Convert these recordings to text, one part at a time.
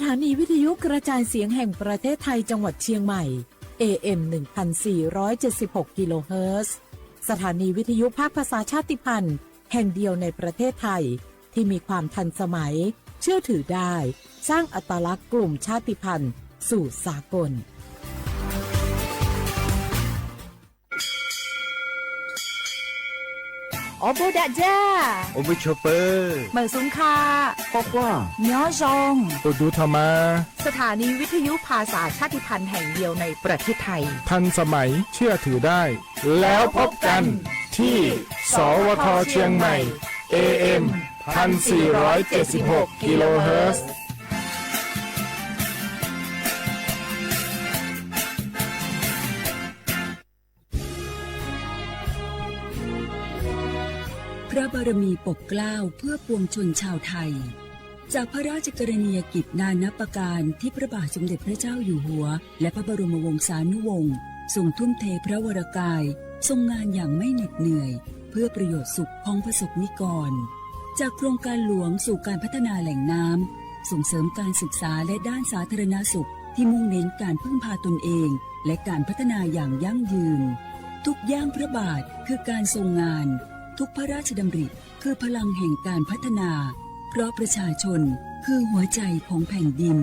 ถานีวิทยุกระจายเสียงแห่งประเทศไทยจังหวัดเชียงใหม่ AM 1476 กิโลเฮิรตซ์สถานีวิทยุภาคภาษาชาติพันธุ์แห่งเดียวในประเทศไทยที่มีความทันสมัยเชื่อถือได้สร้างอัตลักษณ์กลุ่มชาติพันธุ์สู่สากลโอโบดะจ้าโอเบชเปอร์เหมือสุงคาปอกว่าเนื้อจงโอดูธรรมาสถานีวิทยุภาษาชาติพันธุ์แห่งเดียวในประเทศไทยทันสมัยเชื่อถือได้แล้วพบกันที่สวทเชียงใหม่ AM 1476 กิโลเฮิรตซ์พระบารมีปกเกล้าเพื่อปวงชนชาวไทยจากพระราชกรณียกิจนานับประการที่พระบาทสมเด็จพระเจ้าอยู่หัวและพระบรมวงศานุวงศ์ทรงทุ่มเทพระวรกายทรงงานอย่างไม่เหน็ดเหนื่อยเพื่อประโยชน์สุขของประสบนิกรจากโครงการหลวงสู่การพัฒนาแหล่งน้ำส่งเสริมการศึกษาและด้านสาธารณสุขที่มุ่งเน้นการพึ่งพาตนเองและการพัฒนาอย่างยั่งยืนทุกย่างพระบาทคือการทรงงานทุกพระราชดำริคือพลังแห่งการพัฒนาเพราะประชาชนคือหัวใจของแผ่นดิน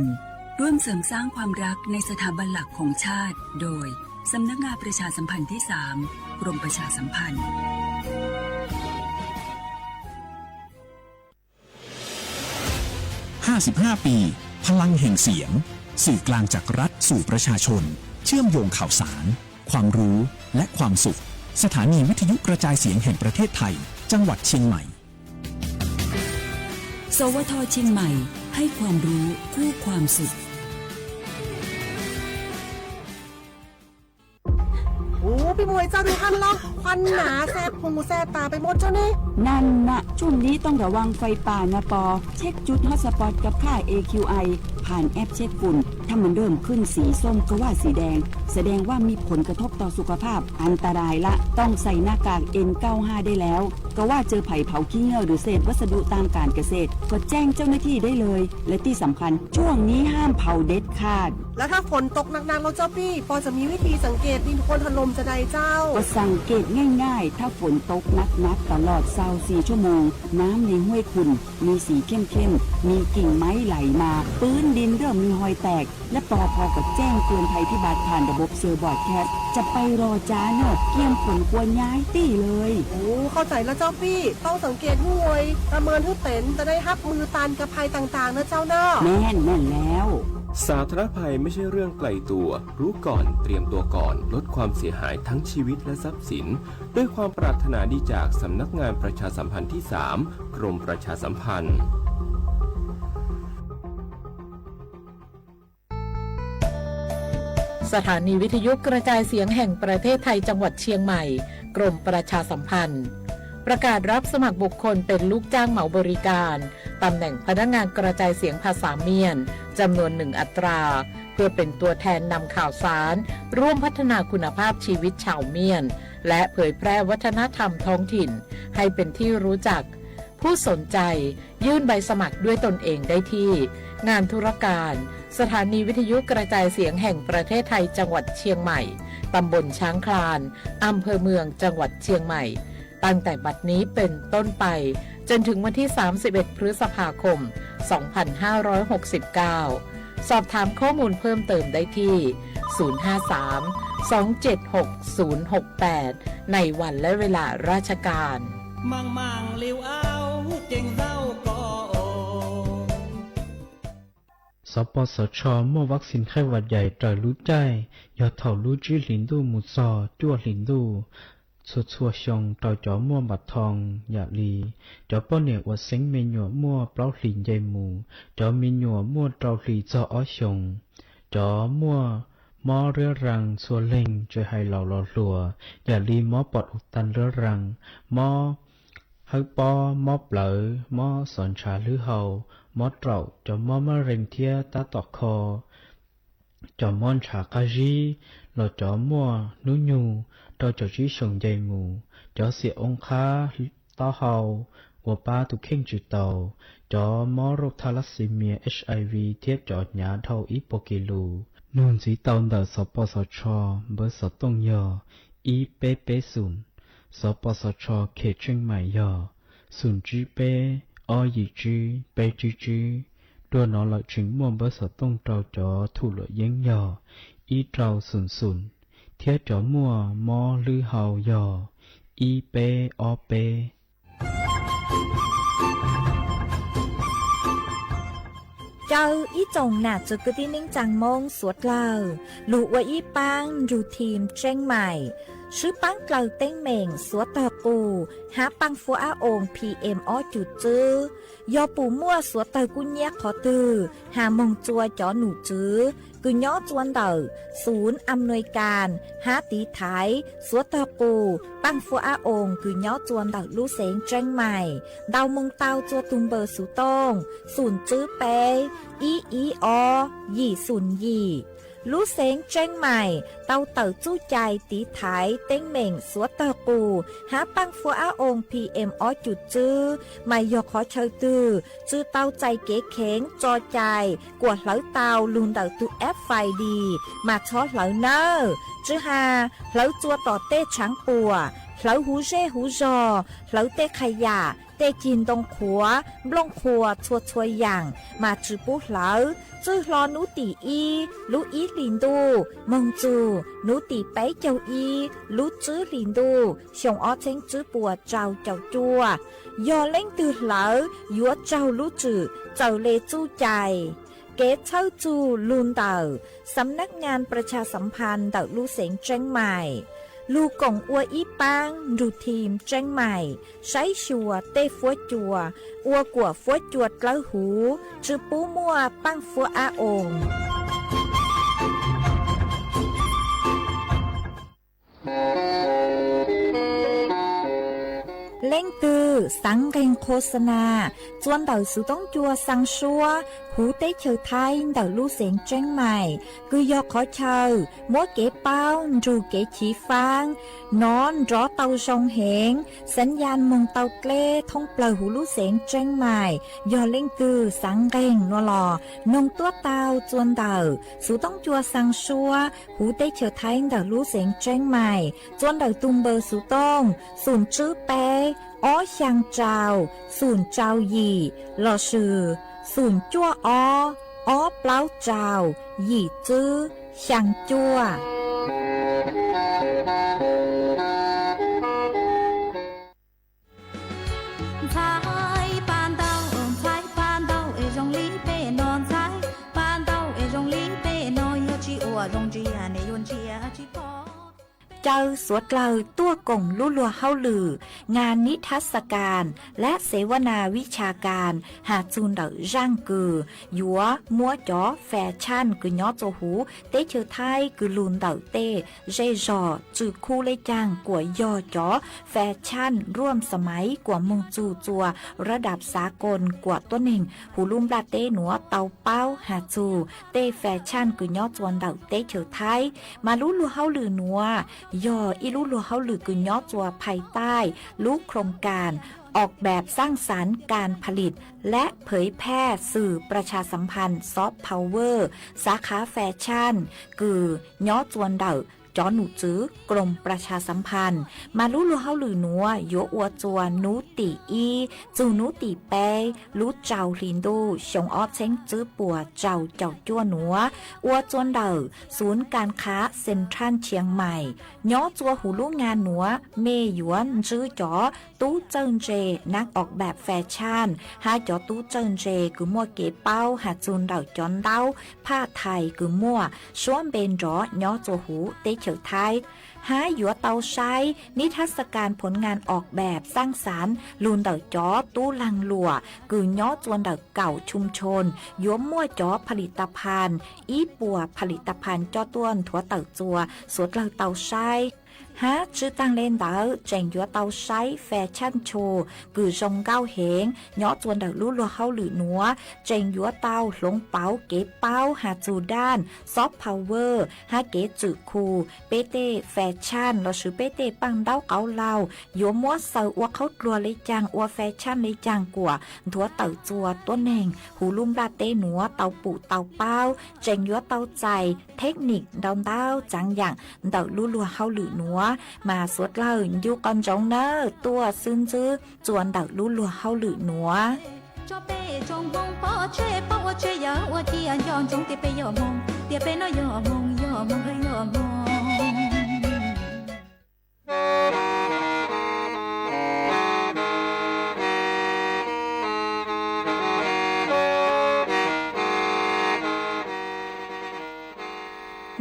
ร่วมเสริมสร้างความรักในสถาบันหลักของชาติโดยสำนักงานประชาสัมพันธ์ที่ 3 กรมประชาสัมพันธ์55 ปีพลังแห่งเสียงสื่อกลางจากรัฐสู่ประชาชนเชื่อมโยงข่าวสารความรู้และความสุขสถานีวิทยุกระจายเสียงแห่งประเทศไทยจังหวัดเชียงใหม่สวทเชียงใหม่ให้ความรู้คู่ความสุขโอ้พี่มวยเจ้าดูท่านล็อกควันหนาแสบหูแสบตาไปหมดเจ้านี่นั่นนะช่วงนี้ต้องระวังไฟป่านะปอเช็คจุดฮอตสปอตกับค่า AQI ผ่านแอปเช็คฝุ่นถ้ามันเริ่มขึ้นสีส้มก็ว่าสีแดงแสดงว่ามีผลกระทบต่อสุขภาพอันตรายละต้องใส่หน้ากาก N95 ได้แล้วก็ว่าเจอไผ่เผาขี้เง่าหรือเศษวัสดุตามการเกษตรก็แจ้งเจ้าหน้าที่ได้เลยและที่สำคัญช่วงนี้ห้ามเผาเด็ดขาดแล้วถ้าฝนตกหนักๆเราเจ้าพี่พอจะมีวิธีสังเกตดินโคลนถล่มจะได้เจ้าก็สังเกตง่ายๆถ้าฝนตกนักๆตลอด24 ชั่วโมงน้ำในห้วยขุ่นมีสีเข้มๆมีกิ่งไม้ไหลมาพื้นดินเริ่มมีหอยแตกและปพก็แจ้งเตือนภัยพิบัติผ่านระบบเซอร์บอร์ดแคสจะไปรอจ้าเนอะเกี่ยมผลควรย้ายตี้เลยโอ้เข้าใจแล้วเจ้าพี่ต้องสังเกตห้วยประเมินให้เป็นจะได้รับมือตานกับภัยต่างๆนะเจ้าเนอะแม่นแล้วสาธารณภัยไม่ใช่เรื่องไกลตัวรู้ก่อนเตรียมตัวก่อนลดความเสียหายทั้งชีวิตและทรัพย์สินด้วยความปรารถนาดีจากสำนักงานประชาสัมพันธ์ที่ 3 กรมประชาสัมพันธ์สถานีวิทยุกระจายเสียงแห่งประเทศไทยจังหวัดเชียงใหม่กรมประชาสัมพันธ์ประกาศรับสมัครบุคคลเป็นลูกจ้างเหมาบริการตำแหน่งพนักงานกระจายเสียงภาษาเมียนจำนวน1 อัตราเพื่อเป็นตัวแทนนำข่าวสารร่วมพัฒนาคุณภาพชีวิตชาวเมียนและเผยแพร่วัฒนธรรมท้องถิ่นให้เป็นที่รู้จักผู้สนใจยื่นใบสมัครด้วยตนเองได้ที่งานธุรการสถานีวิทยุกระจายเสียงแห่งประเทศไทยจังหวัดเชียงใหม่ตำบลช้างคลานอำเภอเมืองจังหวัดเชียงใหม่ตั้งแต่บัดนี้เป็นต้นไปจนถึงวันที่31 พฤษภาคม 2569 สอบถามข้อมูลเพิ่มเติมได้ที่ 053-276-068 ในวันและเวลาราชการมังเลี้ยวเอาเก่งเศร้าก็สปสชมั่ววัคซีนไข้หวัดใหญ่ต่อยรู้ใจยอดเถ่ารู้จื้อหลินดูหมุดซอจั่วหลินดูชัวชงต่อจอมั่วบัดทองอย่าลีจอป้อเนี่ยอวดเซ็งเมญัวมั่วเปล่าหลินใหญ่หมูจอมีญัวมั่วเตาหลีจออ้อชงจอมั่วมอเรือรังสัวเล่งช่วยให้เราหล่อหลัวอย่าลีมอปอดอุดตันเรือรังมอฮึปอมอเปลอมอสอนชาลือเฮามอเต่าจอมอมะเร็งเทียตาตอกคอจอมอนฉากาจีหล่อจอมั่วนุ่ยูต่อจอจีชงใจหมูจอเสียองค้าต้อเฮา ว่าป้าตุเข่งจุดเตาจอมอโรคทาลัสซีเมีย HIV เทียบจอดหยาเท่าอีโปกิลูนูนสีเตาเดอสปสชเบอร์สต้งยออีเปเปศูนสปสชเขตเชียงใหม่ยอศูนย์จีเปอยีจีเปจีจีตัวนอหลักถึงม่วงเบอร์สต้งเตาจอถูหลเย้งยออีเตาศูนย์เทียจอมัวมอลือเฮายออีเปอเปเจ้าอีจงหนาจุกตินิ่งจังมงสวดเล่าลูกว่าอีปังรูทีมเจ้งใหม่ชื่อปังเกลาเต้งเหม่งสวดตะปูหาปังฟัวอาอง PM อ้อจุดจื้อยอปูมั่วสวดตะกุญแยขอตือหามงจัวจอหนูจื้อกุญย้อจวนเดอศูนย์อำนวยการหาตีไทยสวดตะปูปังฟัวอาองกุญย้อจวนเดอลู่เสงเจ้งใหม่ดาวมงเตาจัวตุมเบอร์สุตงศูนย์จื้อเปอีอยี่ศูนย์ยี่ลู่เสงเจ้งใหม่เตาเต่าจู้ใจตีไถเต้งเหม่งสวดตะปูหาปังฟัวอาอง PM อ้อจุดจื้อไม่ยอขอเชยตือจื้อเตาใจเก๋เข็งจอใจกวดเหลาเตาลุนเตาตูแอฟไฟดีมาช้อเหลาเนอจื้อหาเหลาจัวต่อเต้ช้างปัวเหลาหูเร่หูจอเหลาเต้ขยะเต้จินตรงขัวบลงขัวชัวอย่างมาจื้อปูเหลาจื้อรอนูตีอีลูอีลินดูมงจูนูตีไปเจ้าอีลูจื้อลินดูชงอ้อเชงจื้อปัวเจ้าจัวยอเล่งตือเหลายัวเจ้าลูจื้อเจ้าเลจู้ใจเกตเช่าจูลุนเต่าสำนักงานประชาสัมพันธ์เต่าลู่เสงเจ้งใหม่ลูกงอัวอีปังรูทีมเจ้งใหม่ใช้ชัวเต้ฟัวจัวอัวกัวฟัวจวดเล้าหูจือปูมัวปังฟัวอาองเล่งตือสังเกงโฆษณาจวนเต่าสุต้องจัวสังชัวหูเต้เชอไทยเต่าลู่เสียงเจ้งใหม่คือยอขอเชอมัวเก๋เป้ารูเก๋ฉีฟางนอนรอเต่าทรงเหงสัญญาณมงเต่าเกล้ท่องเปล่าหูลู่เสียงเจ้งใหม่ยอเล่งตือสังเกงนัวหลอนงตัวเต่าจวนเต่าสุต้องจัวสังชัวหูเต้เชอไทยเต่าลู่เสียงเจ้งใหม่จวนเต่าตุงเบอร์สุต้องศูนย์จื้อเปอ้อช่างเจ้าศูนย์เจ้าหยี่หล่อชื่อศูนย์จั่วอ้อเปล่าเจ้าหยี่จื้อช่างจั่วเจ้าสวดเล่าตัวกงลู่ลัวเฮาลืองานนิทรรศการและเสวนาวิชาการหาจูนเดาร่างกือยัวมัวจ๋อแฟชั่นกืย้อโจหูเต้เชอไทยกือลูนเดาเต้เรจอจือคู่เลยจางกว่ายอจ๋อแฟชั่นร่วมสมัยกว่ามงจูจัวระดับสากลกว่าตัวหนึ่งหูลุ่มลาเต้หนัวเตาเป้าหาจูเต้แฟชั่นกืย้อจวนเดาเต้เชอไทยมาลู่ลัวเฮาลือนัวยออีลู่ลัวเฮาหรือกุญย้อจัวภายใต้ลูกโครงการออกแบบสร้างสรรค์การผลิตและเผยแพร่สื่อประชาสัมพันธ์ซอฟต์พาวเวอร์สาขาแฟชั่นกือย้อจวนเดาจอหนูจื้อกรมประชาสัมพันธ์มาลู่ลัวเฮาหรือนัวโยอัวจัวนูตีอีจูนูตีเปลู่เจ้าลินดูชงออเช้งจื้อปัวเจ้าจั่วหนัวอัวจวนเดาศูนย์การค้าเซ็นทรัลเชียงใหม่ย้อจัวหูลู่งานหนัวเมหยวนจื้อจ๋อตู้เจิ้งเจนักออกแบบแฟชั่นหาจ๋อตู้เจิ้งเจกือมัวเก๋เป้าหาจูนเดาจอนเดาผ้าไทยกือมัวช้วนเบนจ๋อย้อจัวหูเตเฉยไทยหาหยัวเตาใช้นิทรรศการผลงานออกแบบสร้างสรรค์ลูนเดาจ๋อตู้ลังหลัวกือย้อจวนเดาเก่าชุมชนยัวมั่วจ๋อผลิตภัณฑ์อีปัวผลิตภัณฑ์จ้อต้วนถั่วเต่าจัวสวดเล่าเตาใช้ hát chữ tăng lên đỡ tranh dúa tàu sáy phè chăn chồ cử rồng cao hẹn nhỏ tuần đỡ lũ lùa hao lử núa tranh dúa tàu lông báo kế báo hạt dù đan soft power hát kế chữ khu bê tê phè chăn là sự bê tê băng đau cáo lao dúa múa sờ ua khâu lùa lấy chàng ua phè chăn lấy chàng của thúa tàu chùa tuấn nền hù lung ra tê núa tàu phụ tàu bao tranh dúa tàu chạyเทคนิคดาวดาวจังอย่างเดาลู่ลัวเฮาหรือนัวมาสวดเล่าอยู่ก่อนจงเนอตัวซึ้งจื้อจวนเดาลู่ลัวเฮาหรือนัวcho bé trong bông bỏ chơi giờ qua chi anh yon trong tiệp bé yo mong tiệp bé nó yo mong hơi yo mong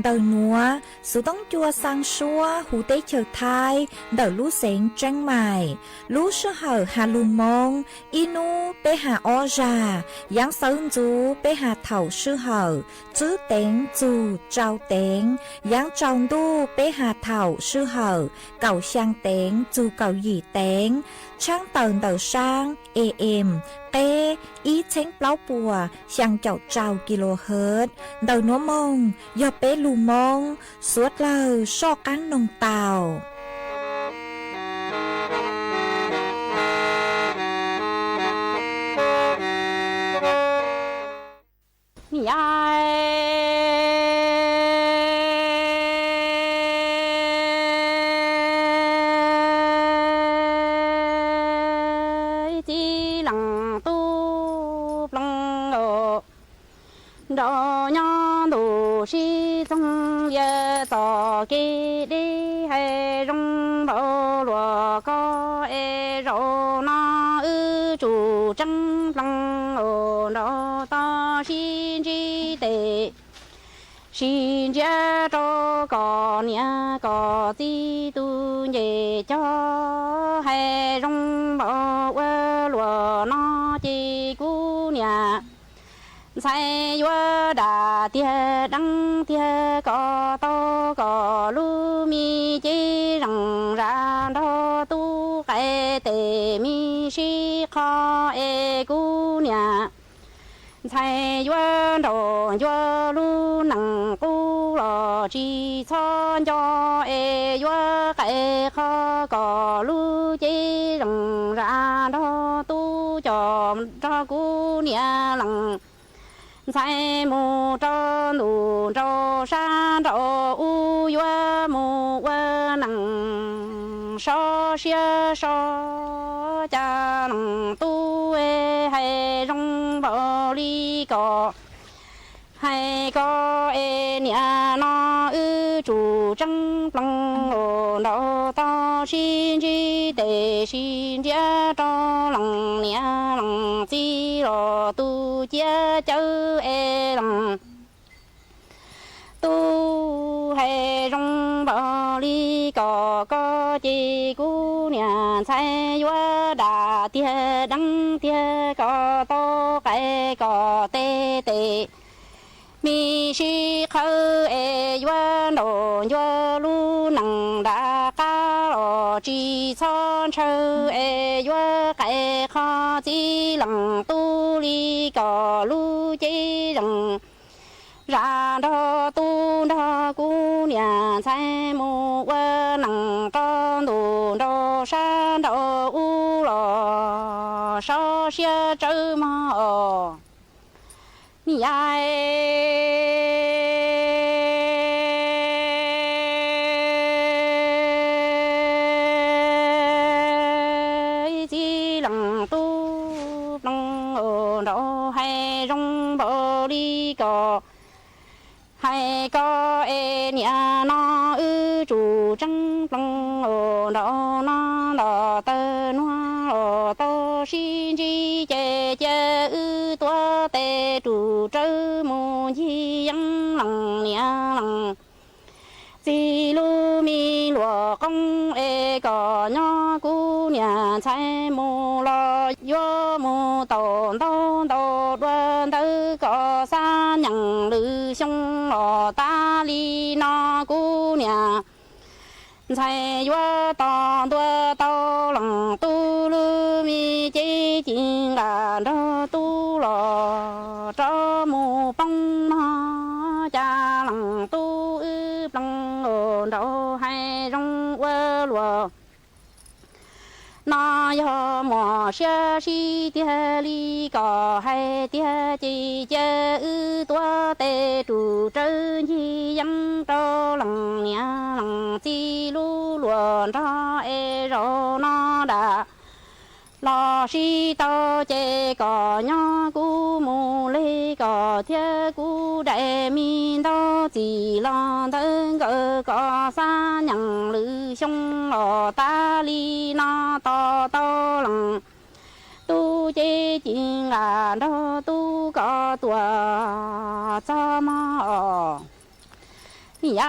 đầu núa số tông chua sang xua hú tế chờ thai đầu lú sén trăng mài lú sơ hở hà lù mông inu bê hà o già giáng sơn chú bê hà thảo sư hở chữ tên chú trao tên giáng trong đu bê hà thảo sư hở cầu sang tên chú cầu gì tên trang tờn đầu sang em tê ý chén plau bùa sang chậu trào kHz đầu núa mông do bê lù mông suốt lời so cán nông tàu đó nhá đồ si trong ye tỏ kê đi hay rong bao lúa có e rau na ư chủ trăng lăng ở đó ta xin chi tệ xin chia cho có nhà có gì tu nhẹ cho hay rong bao lúa na chỉ cú nhà sai vua đà tia đăng tia có to có lu mi chi rằng ra đó tu cái tề mi si kho e cu nhà sai vua đồ vua lu nằng cu lò chi son cho e vua cái kho có lu chi rằng ra đó tu cho cu nhà lằng sai mù cho nụ cho sa cho u yua mù yua nằng so xia so cha nằng tu e hay rong bò li cò hay có e nhà nó ư chủ trăng lăng ồ đó to xin chi tề xin chia cho lăng nhà lăng chi lo tu chia chớ e lăng tu hay rong bò li có chi cú nhà sai vua đà tia đăng tia có to cái có tê tê mi si khâu e yua nô yua lu nằng đa ca lo chi son chơ e yua cái kho chi lằng tu li cò lu chi lằng ra đó tu đó cu nhà sai mu yua nằng to nô đó sa đó u lo so xia chơ ma nhai chi lằng tu lằng ở đó hay rong bò đi cò hay có e nhà nó ư chủ trăng lằng ở đó nó đỏ tơ nó ở to xin chi chè chè ư tua tê chủ trơ mù chi yang lằng nhà lằng chi lu mi lúa công e có nhỏ cu nhà trái mù lo yo mù tàu tàu tàu đoan tư có xa nhằng lư sông lò ta li nó cu nhà 在我当多到冷都路米接近俺这都了这么帮嘛家冷都冷哦都还容我罗。那要么些是的里个还的姐姐多的主真一样着冷娘冷记录乱着爱着那的。老是到这个娘姑母那个天姑在面到几浪登个三娘女兄老大里那到冷，都接近俺这都个多怎么呀？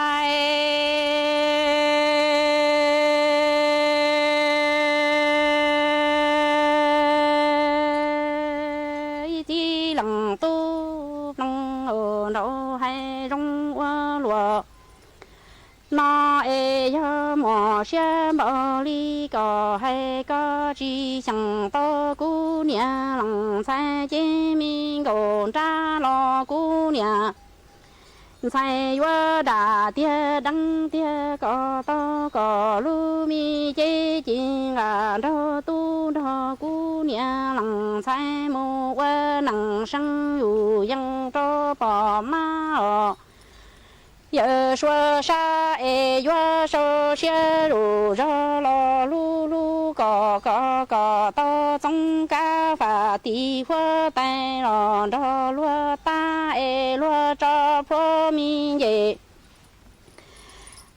那哎呀，莫些毛里个还个只想到姑娘，冷才见面个扎老姑娘，才月大爹当爹个到个路米接近啊，这都这姑娘冷才莫我能生有养着宝妈哦。有说啥哎，有说些如热了噜噜个到中间发地火带让着落大哎落着破面耶，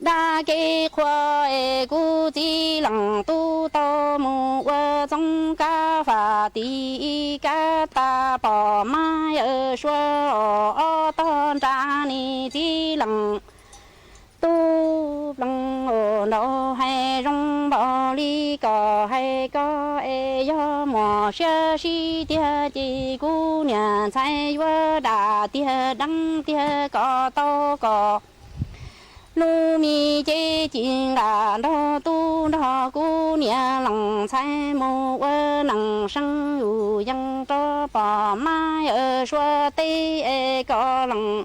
大给火哎估计冷都到木我中间发地个大宝妈有说哦当家你的冷。都冷哦，那还容不里个还个哎呀，莫些是的的姑娘才月大的当的个到个，路米接近啊，那都那姑娘冷才莫我能生有养着爸妈有说的哎个冷。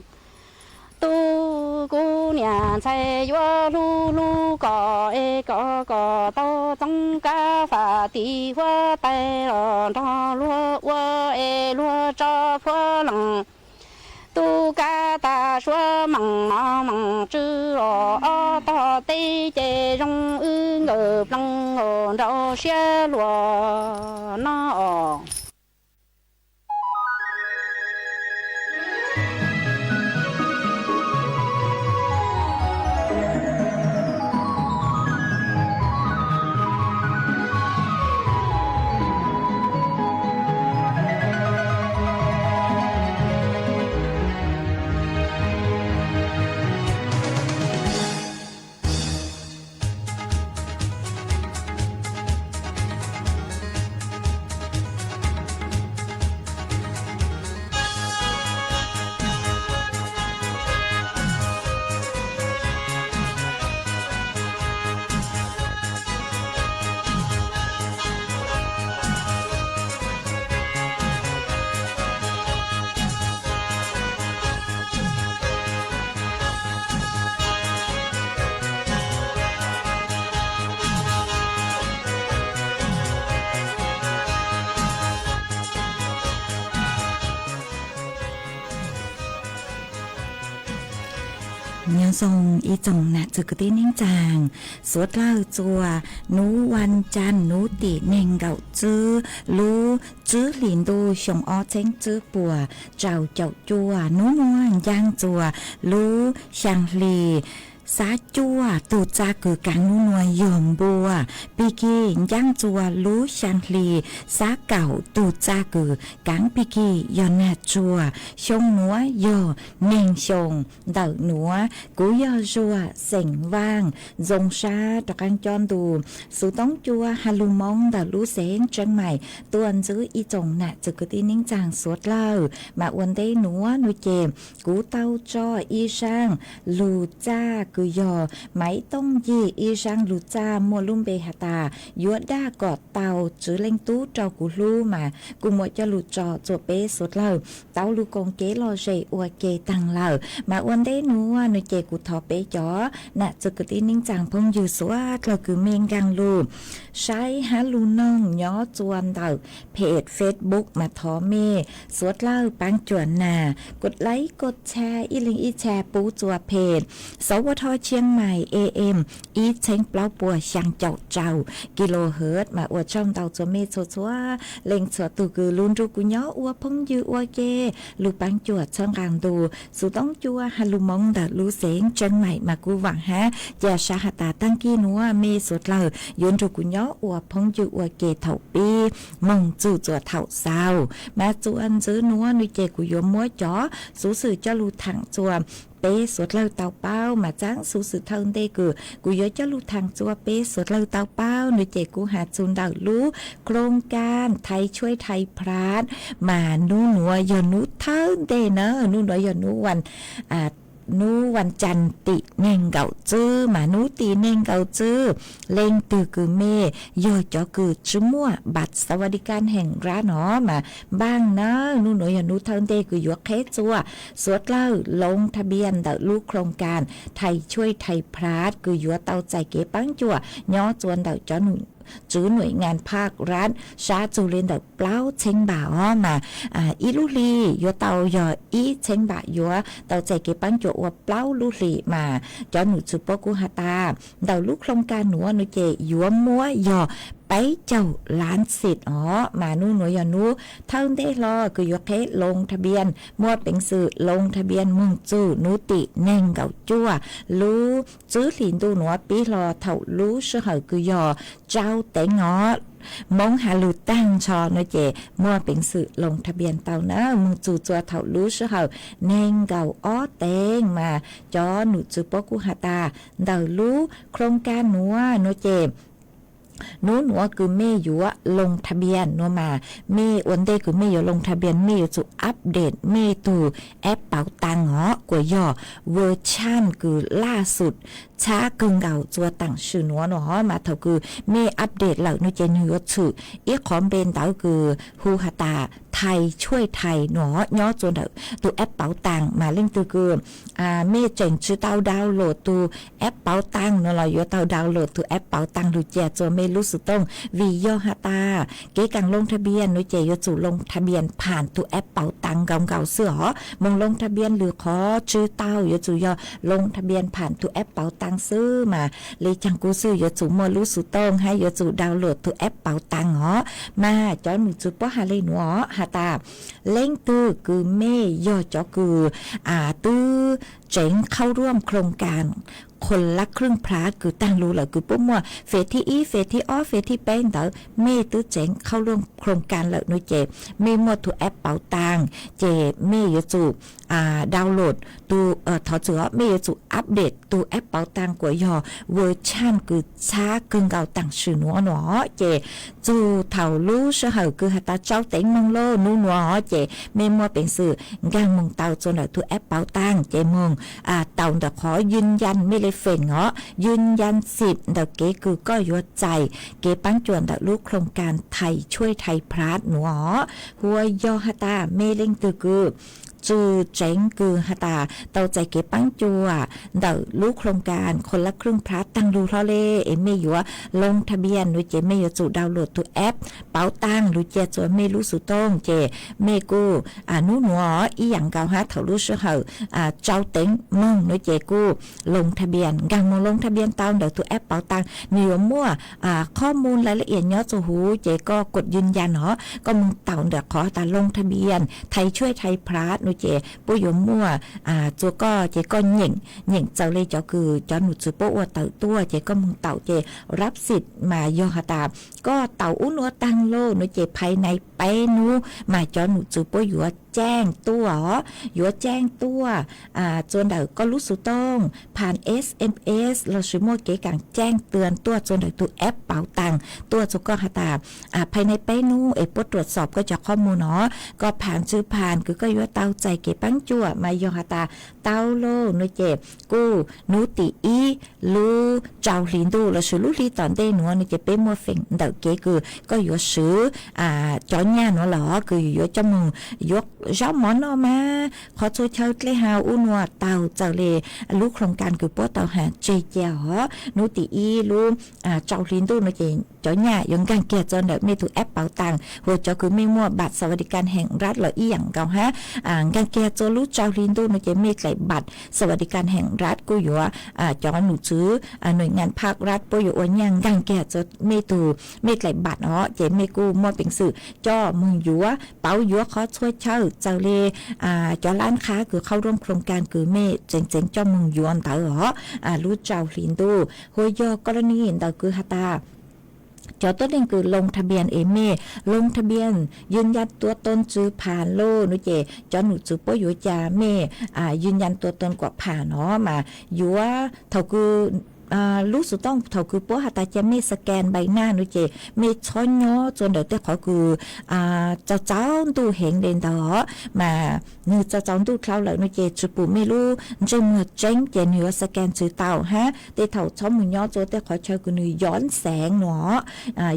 都姑娘在月噜噜个哎个到中间发地火带了着落我哎落着破冷，都嘎达说忙啊忙知哦到对这容我冷哦着些落那哦。ยังทรงอีจงนะจุกตินิ่งจางสวดเล่าจัวหนูวันจันหนูตีเน่งเราจื้อรู้จื้อหลินดูชงอ้อเจ้งจื้อปัวเจ้าจัวหนูนวลย่างจัวรู้ช่างลีสาจัวตูจากือกังนูนวยยอมบัวปีกีย่างจัวรู้ชันลีสาเก่าตูจากือกังปีกียอนนาจัวชงหนัวยอเน่งชงเดาหนัวกูยอจัวเสียงว่างจงชาตะกันจอนดูสุต้องจัวฮาลูมองเดารู้เสียงจังใหม่ตัวซื้ออีจงน่ะจุกตินิ่งจางสวดเล่ามาวันได้หนัวนุเจมกูเต้าจ้ออีช่างลูจาก คือยอไม่ต้องยีอีช่างลูจ้ามัวลุ่มเบหตายัวด้ากอดเตาจื้อเล่งตู้เจ้ากูลู่มากูมัวจะลูจอจัวเป้สุดเล่าเต้าลูกงเกลอเจอวเกตังเล่ามาอ้วนได้นัวหนูเจกูทอเป้จ๋อน่ะจะกตินิ่งจังพงอยู่สวดเราคือเมงกังลูใช้ฮาลูน้องย้อจวนเต่าเพจเฟซบุ๊กมาทอเมสวดเล่าปังจวนนากดไลค์กดแชร์อีลิงอีแชร์ปูจัวเพจสวทเชียงใหม่ AM อีเช้งเปล่าปัวช่างเจ้ากิโลเฮิรตมาอวดช่องเต่าจัวเมชัวเล็งชัวตูคือลุนรูกุย้ออวพงยืออวเกลูปังจวดช่างกลางดูสุต้องจัวฮัลลูมองดาลูเสงเชียงใหม่มากูหวังฮะอย่าชาหตาตั้งกี้นัวเมสุดเลยยนรูกุย้ออวพงยืออวเกเถาปีมองจู่จัวเถาเศร้ามาจวนซื้อนัวนุเจกุยมัวจ๋อสูสื่อเจ้าลูถังจัวเป้สวดเล่าเตาเป้ามาจ้างสูสื่อเทิงเดกูกูย้อยเจ้าลูทางจัวเป้สวดเล่าเตาเป้านุเจกูหาจุนดาวรู้โครงการไทยช่วยไทยพรานมานูหนัวยนุเทิงเดเนอนูหนัวยนุวันนูวันจันติเน่งเก่าจื้อมานูตีเน่งเก่าจื้อเล่งตือคือเมย่อจอคือจุมัวบัตรสวัสดิการแห่งรัฐหนอมาบ้างนะนูหน่วยนูเทิงเตคือยัวเคจัวสวดเล่าลงทะเบียนดักลูกโครงการไทยช่วยไทยพราดคือยัวเตาใจเก๋ปังจัวย่อจวนดักจอหนุจื้อหน่วยงานภาครัฐชาจูเรนดักเปล่าเชงบ่าวมาอีลูลียัวเตายออีเชงบ่ายัวเตาใจเก๋ปังจัวเปล่าลูลีมาจอหนุจุปกุหตาเดาลูกโครงการหนูนุเจยัวมัวยอไปเจ้าล้านสิทธิ์มานูหน่วยยานูเท่าได้รอคือยกเทลงทะเบียนมั่วเป็นสื่อลงทะเบียนมึงจูนูติเน่งเก่าจั่วรู้จื้อหลินตูหนัวปีรอเท่ารู้เชื่อเหอคือยอเจ้าแต่งอมองหาลูตั้งชอเนเจมั่วเป็นสื่อลงทะเบียนเต่านะมึงจูจัวเท่ารู้เชื่อเหอเน่งเก่าอ้อเตงมาจอหนูจูปกุหตาเดารู้โครงการหนัวเนเจนู้หนัวคือเมย์อยู่ลงทะเบียนนัวมาเมย์วันเดคือเมย์อยู่ลงทะเบียนเมย์อยู่จุอัปเดตเมย์ตูแอปเป๋าตังกว่าย่อเวอร์ชันคือล่าสุดช้ากึ่งเก่าจัวต่างชื่อนัวเนาะมาเท่าคือเมย์อัปเดตเหล่านุเจนยชื่ออีคอมเบนเต่าคือฮูฮาตาไทยช่วยไทยเนาะย่อจนตัวแอปเป๋าตังมาเล่นตัวคือเมย์เจ๋งชื่อเต้าดาวน์โหลดตัวแอปเป๋าตังเนาะเราอยู่เต้าดาวน์โหลดตัวแอปเป๋าตังดูเจจัวเมย์รู้สึกต้องวีย่อฮาตาเก๋กังลงทะเบียนนุเจยจู่ลงทะเบียนผ่านตัวแอปเป๋าตังเก่าๆเสื้อมงลงทะเบียนหรือขอชื่อเต้ายจู่ย่อลงทะเบียนผ่านตัวแอปเป๋าตังซื้อมาเลยจังกูซื้อยจู่มัวรู้สึกต้องให้ยจู่ดาวน์โหลดตัวแอปเป๋าตังมาจอหนูจู่ป้อหาเลยหนูฮาตาเล่งตื้อคือเมย์ย่อจอคือตื้อเจ๋งเข้าร่วมโครงการคนละครึ่งพลาดคือตั้งรู้แหละคือปุ๊บมัวเฟสที่อีเฟสที่อ้อเฟสที่แป้งเต๋อเมย์ตื้อเจ๋งเข้าร่วมโครงการแล้วนุ้ยเจเมย์มัวถูกแอปเป๋าตังเจเมย์ยจู่ดาวน์โหลดตัวถอดเสือเมย์จู่อัปเดตตัวแอปเป๋าตังกว่ายอเวอร์ชันคือช้าเกินเก่าตั้งชื่อหนัวเจจู่เท่ารู้เชื่อเหอคือฮัตตาเจ้าเต็งมงโลนู่นหนัวเจเมย์มัวเป็นสื่อกางมงเต่าจนตัวแอปเป๋าตังเจมงเต่าแต่ขอยืนยันไม่เลยเฟนยืนยันสิทธิ์เด็กเก๋คือก็ยัวใจเก๋ปังจวนดักลูกโครงการไทยช่วยไทยพลาดหนูหัวยอฮตาเมเล่งตือคือจือเจ๋งคือฮตาเตาใจเก็บปังจัวเดาลูกโครงการคนละครึ่งพลัดตั้งดูทะเลเมย์อยู่ลงทะเบียนหรือเจเมย์จู่ดาวน์โหลดตัวแอปเป๋าตังหรือเจจวนเมย์รู้สุต้งเจเมย์กูนู้หนัวอีหยังเก่าฮะเถารู้เชื่อเหอเจ้าเต็งมึงหรือเจกูลงทะเบียนกังมงลงทะเบียนเตาเดาตัวแอปเป๋าตังเหนียวมั่วข้อมูลรายละเอียดเนาะจูหูเจก็กดยืนยันก็มึงเต่าเดาขอตาลงทะเบียนไทยช่วยไทยพลาดเจปุยมัวจัวก็เจก็หยิ่งเจ้าเลยจอคือจอหนุจุปอวเต่าตัวเจก็มึงเต่าเจรับสิทธิ์มายอฮตาก็เต่าอุ้นัวตังโลนุเจภายในไปนูมาจอหนุจุปอยู่ แจ้งตัวอยู่แจ้งตัวจนเดี๋ยวก็รู้สึกต้องผ่าน SMS เราชิโมเก๋กังแจ้งเตือนตัวจนเดี๋ยวตัวแอปเป๋าตังตัวจุก็หาตาภายในเป้นู้ปตรวจสอบก็จะข้อมูลเนาะก็ผ่านชื่อผ่านคือก็อยู่เตาใจเก็บปังจั่วมายอหาตาเตาโลนุเจ็บกูนูติอีลูเจ้าลินดูเราชื่อลูลีตอนเต้หนูนุเจ็บเป้มัวเฟิงเดาเก๋คือก็อยู่ซื้อจอนย่าเนาะหรอคืออยู่จมูกยกย้อมหมอนออกมาขอช่วยเชิดเลยหาอุนัวเตาเจ้าเลยลูกโครงการคือป้อเตาหาเจียวนูติอีลูเจ้าลินดูนุเจ็บจอนย่ายงการเกียรจนเดาไม่ถูกแอปเป๋าตังหัวเจ้าคือไม่มั่วบัตรสวัสดิการแห่งรัฐหรออีหยังเก่าฮะการเกียรจนลูกเจ้าลินดูนุเจ็บไม่ไหลบัตรสวัสดิการแห่งรัฐกูอยู่จอนหนูซื้อหน่วยงานภาครัฐป้ออยู่อันยังการเกียรจะไม่ถูกไม่ไหลบัตรเนาะเจ็บไม่กูมั่วเป็นสื่อจ่อมึงยัวเป๋ายัวขอช่วยเช่าเจ้าเลจ่อร้านค้าคือเข้าร่วมโครงการคือเม่เจ๋งๆจ่อมึงยวนเต๋อเหรอรู้เจ้าลินดูหัวยอกรณีเต๋อคือฮาตาจอต้นเองคือลงทะเบียนเอเม่ลงทะเบียนยืนยันตัวตนจื้อผ่านโลนุเจจอหนูจื้อป้ออยู่จาเม่ยืนยันตัวตนกว่าผ่านเนาะมาอยู่ว่าเท่าคือรู้สึกต้องเท่าคือป้อหาตาจะไม่สแกนใบหน้านุเจไม่ช้อนย้อจนเดี๋ยวแต่ขอคือเจ้าตู้เห็นเด่นต่อมาเนื้อเจ้าตู้เคล้าเลยนุเจจุปูไม่รู้จะเมื่อเจ้งเจเนื้อสแกนจื้อเต่าฮะแต่เท่าช้อมมือย่อจนแต่ขอเชิญคือเนื้อย้อนแสงเนาะ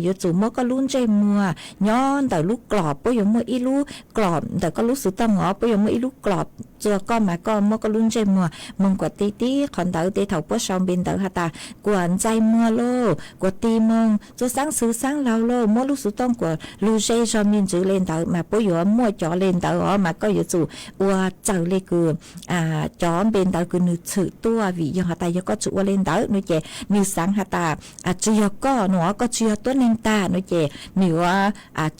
อยู่จู่มัวก็ลุ้นใจมัวย้อนแต่ลูกกรอบป้อยังมัวอีลูกกรอบแต่ก็รู้สึกต้องหงอป้อยังมัวอีลูกกรอบเจอก็มาก็มัวก็ลุ้นใจมัวมึงกว่าตีขอนเต่าเตเท่าป้อชอมบินเต่าฮาตากวนใจมัวโลกว่าตีมึงจะสร้างสื่อสร้างเราโลมัวรู้สึกต้องกว่าลูเจชอมบินจือเล่นเต่ามาป้ออยู่มัวจ่อเล่นเต่ามาก็อยู่จู่ว่าเจ้าเลยคือจอมเป็นเต่าคือนึกถือตัววิยฮาตายก็จู่ว่าเล่นเต่านุเจนึกสังฮาตาจือก็หนูก็จือตัวเนงตานุเจนึกว่า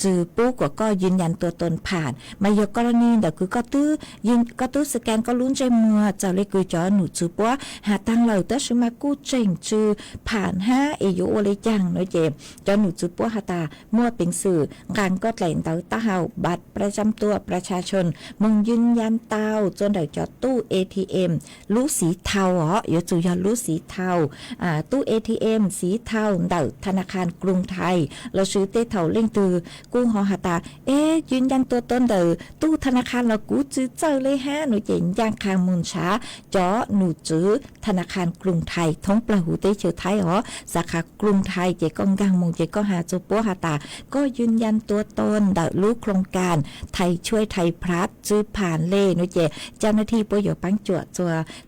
จือปุ๊กก็ยืนยันตัวตนผ่านมายกกรณีเต่าคือก็ตื้อยืนก็ตื้อสแกนก็ลุ้นใจมัวเจ้าเลยคือจอหนูจือปัวหาตังเหล่าเตอร์ชมากู้เจ๋งจือผ่าน5เอโยโอเลยจังนุเจจอหนูจือปัวฮาตามั่วเป็นสื่อการก็แหล่งเต่าตาเฮาบัตรประจำตัวประชาชนมึงยืนยันเตาจนเดี๋ยวจอดตู้ ATM รู้สีเทาอยู่จู่ยอดรู้สีเทาตู้ ATM สีเทาเดี๋ยวธนาคารกรุงไทยเราซื้อเต้เถาเล่งตือกู้หอหาตายืนยันตัวตนเดี๋ยวตู้ธนาคารเรากู้จื้อเจอเลยฮะหนูเจ๋งย่างคางมุนช้าจอหนูจื้อธนาคารกรุงไทยท้องปลาหูเต้เชื้อไทยสาขากรุงไทยเจ๊กองกังมุงเจ๊ก็หาจูปัวหาตาก็ยืนยันตัวตนเดี๋ยวรู้โครงการไทยช่วยไทยพลัสจื้อผ่านเล่นุเจเจ้าหน้าที่ปยปังจั่ว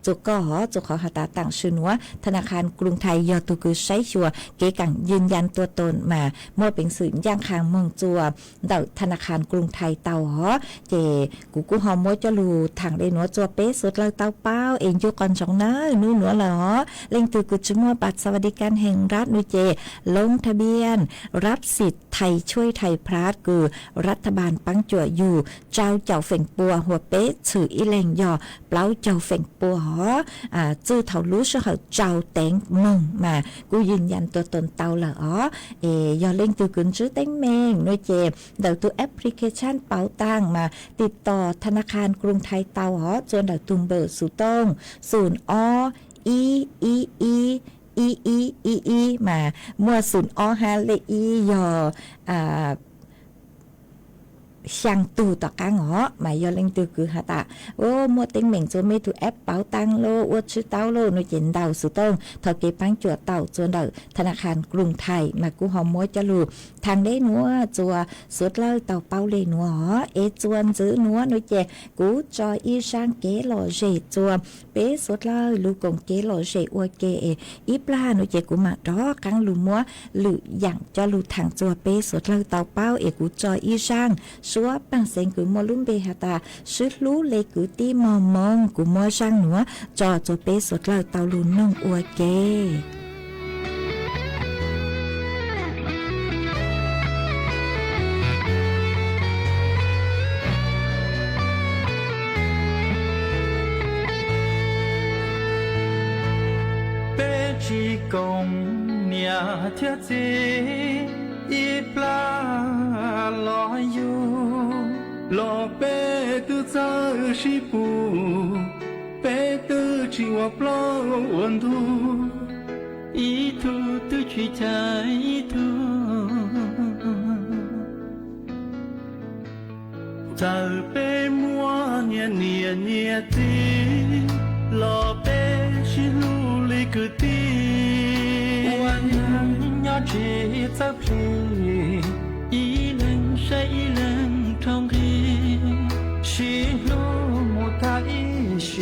จุก็จุขอหาตาต่างชื่อนัวธนาคารกรุงไทยยอตุคือใช้ชัวเกกังยืนยันตัวตนมาเมื่อเป็นสื่อย่างคางเมืองจัวเดาธนาคารกรุงไทยเตาเจกูหอมมวยจะรูทางได้หนัวจัวเป๊ะสุดเลยเตาเป้าเองยุก่อนสองน้านู่นหนัวเหรอเล่งตือกุจมัวบัตรสวัสดิการแห่งรัฐนุเจลงทะเบียนรับสิทธิ์ไทยช่วยไทยพลัสคือรัฐบาลปังจั่วอยู่เจ้าเฝ่งปัวหัวเป๊ะสื่ออีแรงยอเปล่าเจ้าเฝ่งปัวจื้อเท่ารู้เชื่อเจ้าแตงมึงมากูยืนยันตัวตนเตาเหรอยอเล่งตือกุนชื่อแตงเมงนุเจเดี๋ยวตัวแอปพลิเคชันเป๋าตังมาติดต่อธนาคารกรุงไทยเตาจนเดี๋ยวตุมเบอร์สู่ต้อง0มาเมื่อ0ฮาเลอียอช่างตู่ต่อกังหมายยอเล่งตือคือหาตาโอ้มัวเต็งเหม่งจะไม่ถูกแอปเป๋าตังโลอวดชื่อเต้าโลหนูเจนเดาสุต้องทอเก็บปังจั่วเต่าจนเดาธนาคารกรุงไทยมากูหอมมัวจะลูทางได้หนัวจัวสุดเลยเต่าเป้าเลยหนัวจวนจื้อหนัวหนูเจกูจออีช่างเก๋หล่อเจจัวเป๊สุดเลยลูกงเก๋หล่อเจอวเกอีปลาหนูเจกูมาดอกังลูมัวหรืออย่างจะลูทางจัวเป๊สุดเลยเต่าเป้ากูจออีช่างชัวปังเซงคือมอลุ่มเบหาตาชื่อรู้เลยคือตีมอมองกูมอช่างหนัวจอเป๊สุดเลยเต่าลูน้องอวเกchỉ công nhà thiết gì ít la lo yêu 老白的早是不，白的青蛙不温度，一途都去在一途，早白莫年年年的，老白是努力个的，我能要去走去，一人晒一人冲去，是路木他一时。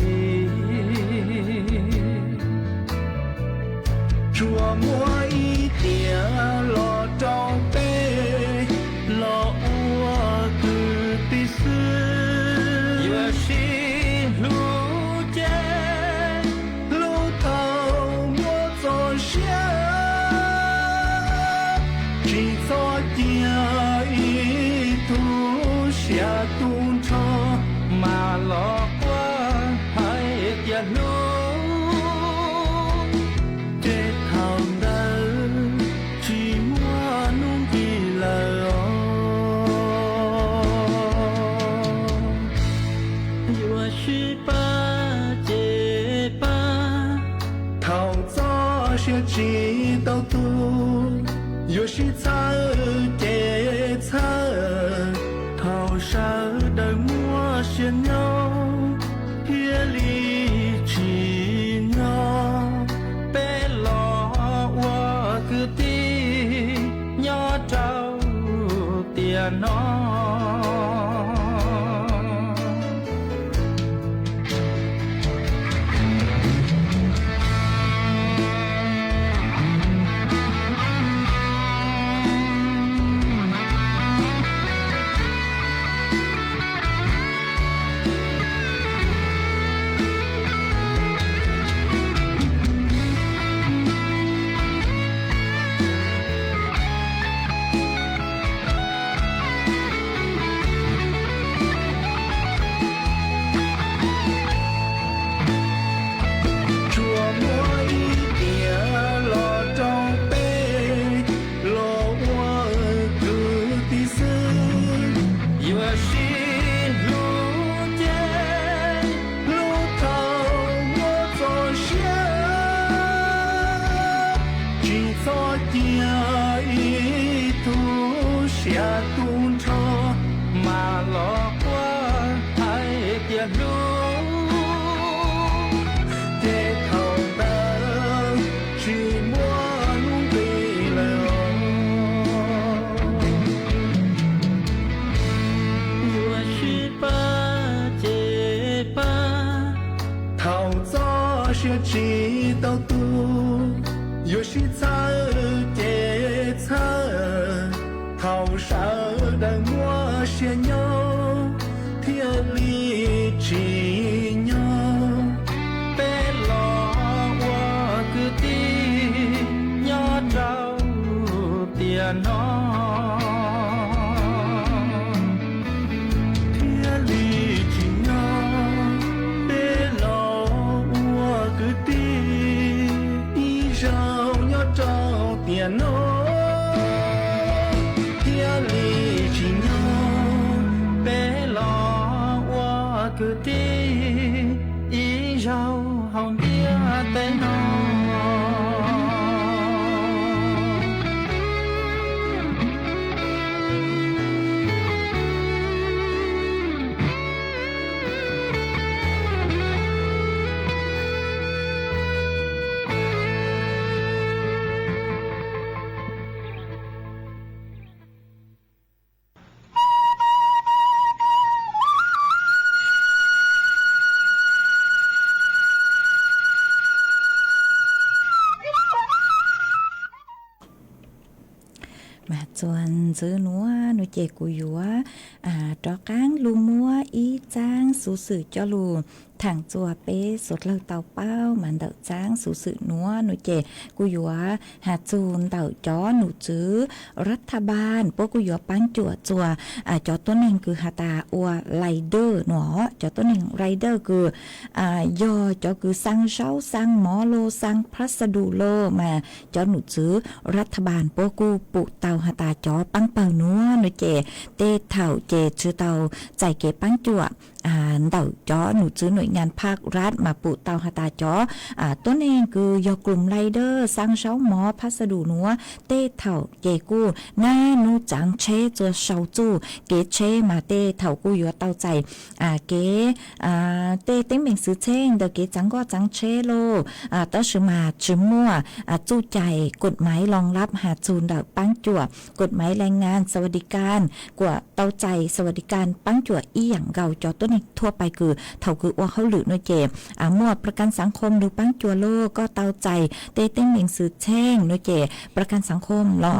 琢磨一点老长辈，老我的事，越是路见路头莫做下，只做点一途下东车，马老过海的路。知道多，有时才给才，头上的我些鸟，夜里起鸟，白老我个的鸟找电脑。知道多，有时才给才，头上的我些鸟，天里只鸟，白老我个的鸟找电脑。电脑，天里只鸟，白老我个的，一绕好别带脑。Chuẩn giữ núa nó chè của dúa trò cáng lu mua ý trang số sự cho lù ทางจัวเป้สดเลิกเตาเป้ามันเดาจ้างสู่สื่อนัวหนูเจกูอยู่หาจูนเตาจ้อหนูจื้อรัฐบาลพวกกูอยู่ปั้นจัวจอตัวหนึ่งคือหาตาอัวไรเดอร์เนาะจอตัวหนึ่งไรเดอร์คือยอจอคือสั่งเช้าสั่งหมอโลสั่งพัสดุโลมาจอหนูจื้อรัฐบาลพวกกูปุเตาหาตาจอปังเป่านัวหนูเจเตเถ่าเจชื่อเตาใจเก็บปั้นจัวเต่าจ้อหนูซื้อหน่วยงานภาครัฐมาปูเตาหาตาจ้อตัวเองคือยกลุ่มไรเดอร์สร้างเช้าหมอพัสดุนัวเต้เถ่าเกกูหน้านูจังเชจัวเช้าจูเกเชมาเต้เถ่ากูอยู่เตาใจเกเต้เต็งเป็นซื้อเช่งเดเกจังก็จังเชโลต้อชื่อมาชื่อมั่วจู้ใจกฎหมายรองรับหาจูนเดาปังจั่วกฎหมายแรงงานสวัสดิการกว่าเตาใจสวัสดิการปังจั่วอีหยังเก่าจอตัวทั่วไปคือเท่าคือว่าเขาหรือน้อยเจมวดประกันสังคมหรือปังจัวโลก็เตาใจเต้เต้งเหม่งสื่อแช่งน้อยเจประกันสังคมรอ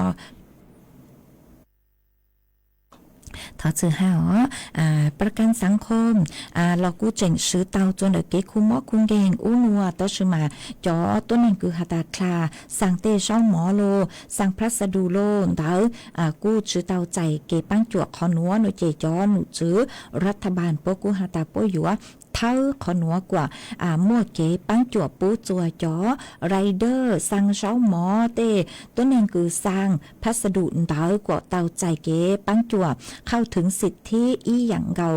ทอชื่อห้าประกันสังคมเรากู้เจ๋งซื้อเตาจนเด็กเกคุมอคุงเกงอู้นัวต่อชื่อมาจอตัวนึงคือหาตาคลาสั่งเตช่องหมอโลสั่งพัสดุโลเตากู้ชื่อเตาใจเกปังจวกขอนัวหนูเจจอหนูซื้อรัฐบาลปกู้หาตาป้อยู่เท่าขอหนัวกว่ามั่วเก๋ปังจั่วปูจัวจอไรเดอร์สั่งเช้าหมอเต้ตัวนึงคือสั่งพัสดุเตากว่าเตาใจเก๋ปังจั่วเข้าถึงสิทธิอีอย่างเก่า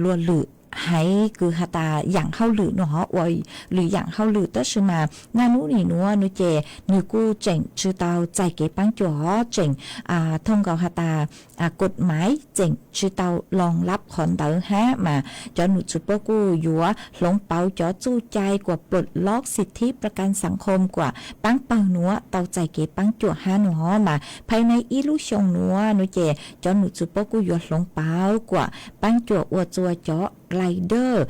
ลัวหลือให้คือหาตาอย่างเข้าหรือเนาะอวยหรืออย่างเข้าหรือต้ชื่อมานานุนี่นัวนุเจนูกูเจ๋งชื่อเตาใจเก๋ปังจั่วเจ๋งท่องเกาหาตากฎหมายเจ๋งชื่อเตารองรับขอนเตาฮะมาจอหนุจุปกูยัวหลงเปาจอจู้ใจกว่าปลดล็อกสิทธิประกันสังคมกว่าปังเปานัวเตาใจเก๋ปังจั่วฮะหนูฮอมาภายในอีลูชงนัวนุเจจอหนุจุปกูยัวหลงเปากว่าปังจั่วอวจัวจอไรเดอร์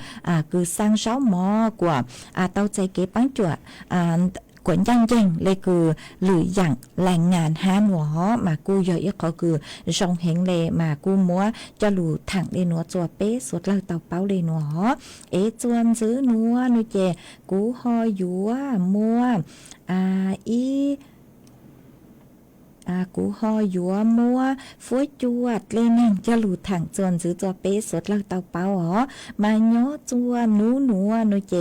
คือสร้างเช้าหมอกว่าเตาใจเก็บปังจั่วกวนย่างเย่งเลยคือหรืออย่างแรงงานหาหนัวมากูเยอะก็คือชงเหงเลยมากูมัวจะหลู่ถังเลยหนัวจัวเป๊ะสุดเลยเตาเป้าเลยหนัวจวนซื้อหนัวนุเจกูหออยู่มัวกูหอยัวมัวฟุ้ยจวดเลยนั่งจะหลุดถังจวนซื้อตัวเป๊ะสดแล้วเตาเป้ามาย้อจวนหนูโนเจ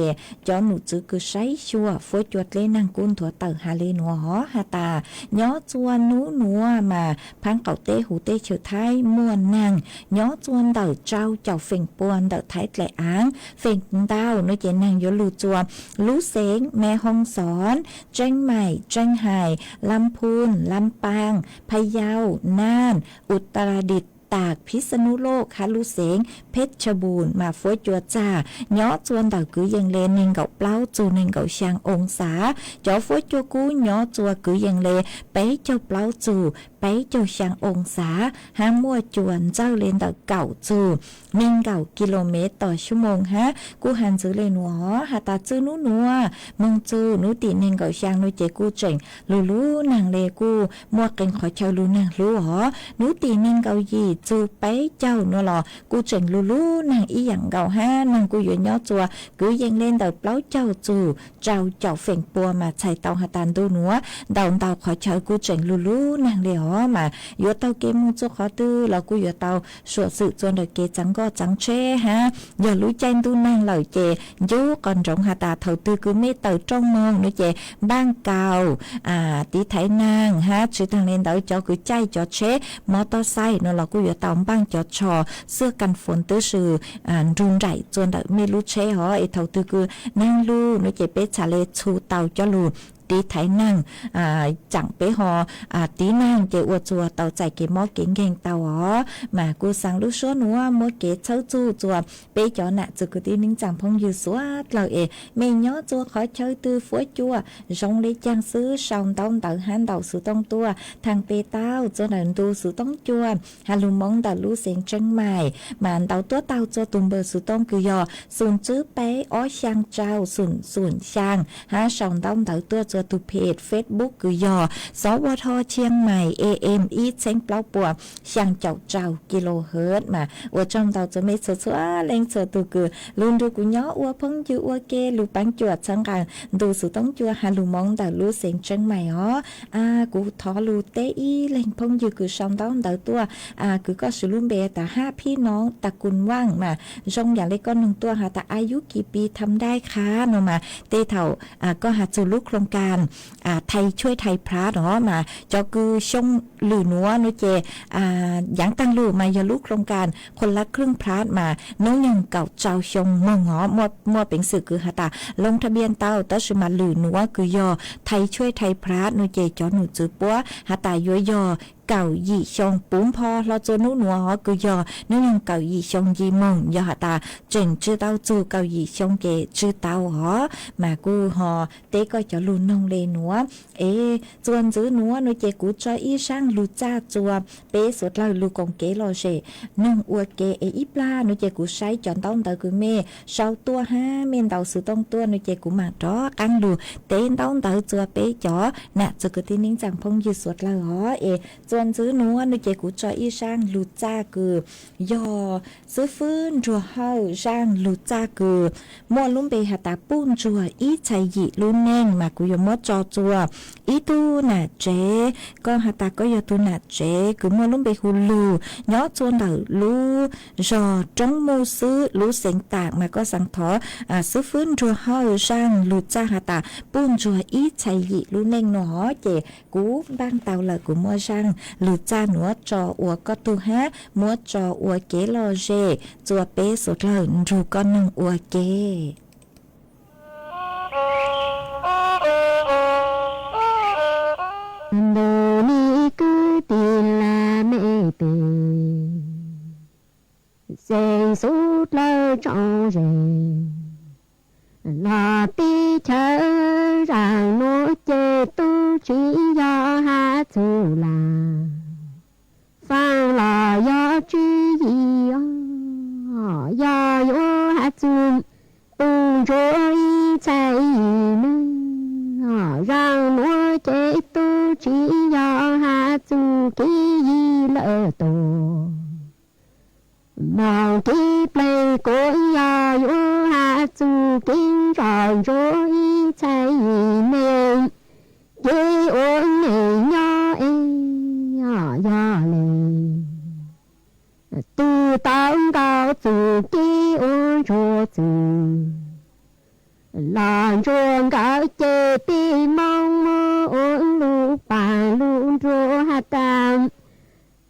จอหนูจื้อคือใช้ชัวฟุ้ยจวดเลยนั่งกุ้นถั่วเตาหาเลยหนัวหาตาย้อจวนหนูมาพังเก่าเต้หูเต้เฉยไทยม่วนนั่งย้อจวนเตาเจ้าเจ้าเฟ่งปวนเตาไทยแหล่อ้างเฟ่งดาวโนเจนั่งย้อหลุดจัวรู้เสงแม่ห้องสอนเจ้งใหม่เจ้งไห่ลำพูนลำปางพะเยาน่านอุตรดิตถ์ตากพิษณุโลกคาลุเสงเพชรบูรณ์มาฟ้วยจัวจ้าย้อจวนเต่ากือยังเลนิงเก่าเปล่าจูนิงเก่าช่างองศาจอฟ้วยจัวกูย้อจัวกือยังเลไปเจ้าเปล่าจูไปเจ้าช่างองศาห้ามมั่วจวนเจ้าเลนเต่าเก่าจู1กิโลเมตรต่อชั่วโมงฮะกูหันซื้อเลยหนัวหาตาจื้อนัวมึงจูหนูตีนิงเก่าช่างหนูเจกูเจ๋งลูนางเลกูมั่วเก่งขอเจ้าลูนางรู้หรอหนูตีนิงเก่ายีจูไปเจ้านัวหรอกูเจ๋งลูนางอีหยังเก่าฮะนางกูอยู่ย่อจัวกูยังเล่นเต่าเปล่าเจ้าจูเจ้าเฟ่งปัวมาใช้เตาหาตานดูหนัวเตาขอเจ้ากูเจ๋งลูนางเลยหรอมาอยู่เตาเกมุจูขอตื้อเรากูอยู่เตาสวดสื่อจนเด็กเกจังก็จังเช่ฮะอย่ารู้ใจดูนางเหล่าเจยูก่อนจงหาตาเท่าตื้อคือไม่เต่าจ้องมองนี่เจบ้างเก่าตีไถนางฮะชื่อทางเล่นเต่าจอคือใจจอเชมอเตอร์ไซค์นั่นเรากูอยู่เตาบ้างจอชอเสื้อกันฝนตื้อสื่อรุนไหลจนเด็กไม่รู้เช่หรอไอเท่าตื้อคือนั่งลู่นี่เจเป๊ะชาเลชูเต่าจอลูตีไถนั่งจังเป้หอตีนั่งเจอวจัวเตาใจเกมอเก่งเก่งเตามากูสั่งลูกชัวหนัวมอเกเช่าจูจัวเป้จอหนะจุกตีนิ่งจังพงยืสวดเราไม่ย้อจัวขอเช่าตื้อฟ้วยจัวจงเลยจังซื้อชาวต้องเตาหันเตาสูต้องตัวทางเปเต้าจนหนันดูสูต้องจัวฮาลุมองเตาลูเสียงจังใหม่มันเตาตัวเตาจัวตุ่มเบอร์สูต้องคือยอส่วนจื้อเป้อ้อช่างเจ้าส่วนช่างหาชาวต้องเตาตัว จัวตุเพจ Facebook คือยอสวทเชียงใหม่ AM อีเซ็งเปล่าปัวช่างเจ้ากิโลเฮิรตซ์มาว่าจอมเราจะไม่สดๆเล่งเสือตูคือลุนดูกูย้อว่าเพิ่งอยู่ว่าเกลูปังจวดสังกันดูสุต้องจัวหาลูมองแต่ลูเสียงเชียงใหม่อ๋อกูทอลูเตอีเล่งเพิ่งอยู่คือช่องต้องเดาตัวคือก็สุรุ่มเบแต่5พี่น้องตระกูลว่างมาจงอย่างเล็กก็1ตัวหาแต่อายุกี่ปีทำได้คะเนาะมาเตเถ่าก็หาจูลูกโครงการไทยช่วยไทยพระเนาะมาจอคือชงหรือนัวนุเจอย่างตั้งลูกมายาลูกโครงการคนละครึ่งพระมาน้องยังเก่าเจ้าชงมองหอมัวเป็นสื่อคือหาตาลงทะเบียนเต้าตัชมาหรือนัวคือยอไทยช่วยไทยพระนุเจจอหนูจือปัวหาตาย้อยยอเก่าหยี่ชงปุ้มพอเราจะนุ่นัวหอคือยอน้องยังเก่าหยี่ชงยีมงยอหาตาเจิงจื้อเต้าจูเก่าหยี่ชงเกจื้อเต้าหอมากูหอเต้ก็จะลุนนงเลนัวจวนจื้อนัวนุเจกูจอยอีช่างลูจ้าจัวเป๊สุดเราลูกงเกลอเชนึ่งอวดเกอีปลานุเจกูใช้จอนต้องเตอคือเมเชาตัว5เมนเตาสือต้องตัวนุเจกูมาจ้อกันลูเต้นต้องเตอจัวเป๊จ๋อน่ะจะคือที่นิ่งจังพงยืดสุดเราหอจวนจื้อนัวนุเจกูจอยอีช่างลูจ้าคือยอซื้อฟื้นจัวเฮาช่างลูจ้าคือมัวลุ่มเปหาตาปุ้นจัวอีชัยหยี่ลุ่นแน่งมากูยมดจอจัวอีตูน่ะเจก็หาตาก็ยตูน่ะเจคือมัวลุ่มเปฮูลูย้อจวนเดาลูจอจงมูซื้อลูเสียงตากมาก็สังทอซื้อฟื้นจัวเฮาช่างลูจ้าหาตาปุ้นจัวอีชัยหยี่ลุ่นแน่งหนอเจกูบ้างเตาละกูมัวช่างลูจ้าหนัวจออัวก็ตูฮะมัวจออัวเกลอเจจัวเป้สุดเลยรูก็นึงอัวเกโดนี่คือตีลาไม่เปเสียงสุดเลยจงเรลาปีเธอร่างโนเจตุชียอหาจูลาฟังลายอจียอยอยหาจูปุงโจอีใจนึงร่างโนเจตุชียอหาจูกีเลอโตมองที่เปลยกุยยอยหาจูกินรอนโจอีใจเมงยีโอนเนยเอยอยเลตูตั้งเกาจูกีโอนโจจูลานจวนเกาเจปีมองมือโอนลูกป่าลูกโจหาตาม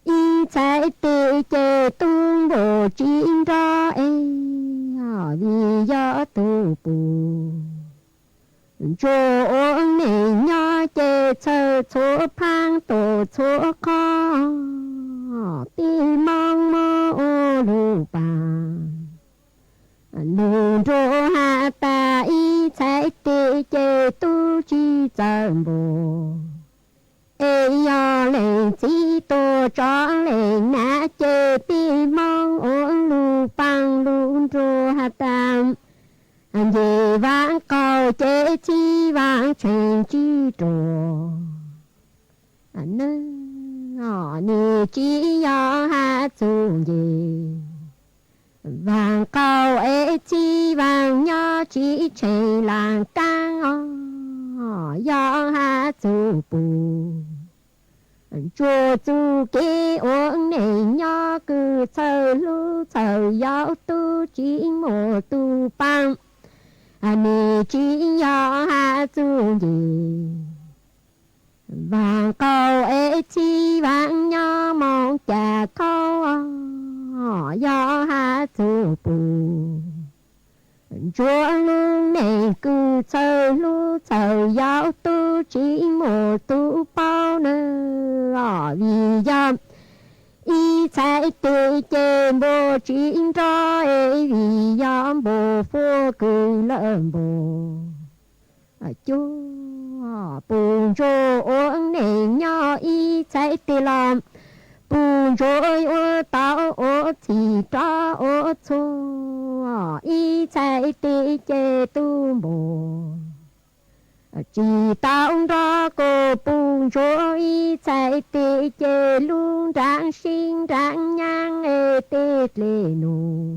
อีใจตีเจตุงโบจินรอวิยอตูปูโจโอนเนยเจเชอชัวพังโตชัวคอตีมองมือโอลูกป่าลูกโจหาตาอีใจตีเจตูจีจังโบยอเลจีโตจอเลนาเจปีมองโอลูปังลูโจหาตามเยวางเกาเจจีวางเชงจีโตนึนี่จียอหาจูเยวางเกาจีวางยอจีเชลางกังยอหาจูปูchúa chú kê uống nề nhỏ cứ chờ lu chờ giáo tu chỉ một tu băng nề chỉ nhỏ hạ chú gì vàng câu ế chi vàng nhỏ mong chả câu nhỏ hạ chú bù chúa lu nề cứ chờ lu chờ giáo tu chỉ một tu bao nữa vì dâm y chạy tê chê bồ chính cho vì dâm bồ phô cư lợn bồ chúa bùn rô uống nề nhỏ y chạy tê làm bùn rô ô tao ô thì cho ô chô y chạy tê chê tu bồ chỉ tao ra cô bùng cho y chạy tê chê luôn rạng sinh rạng nhang ê tê lê nụ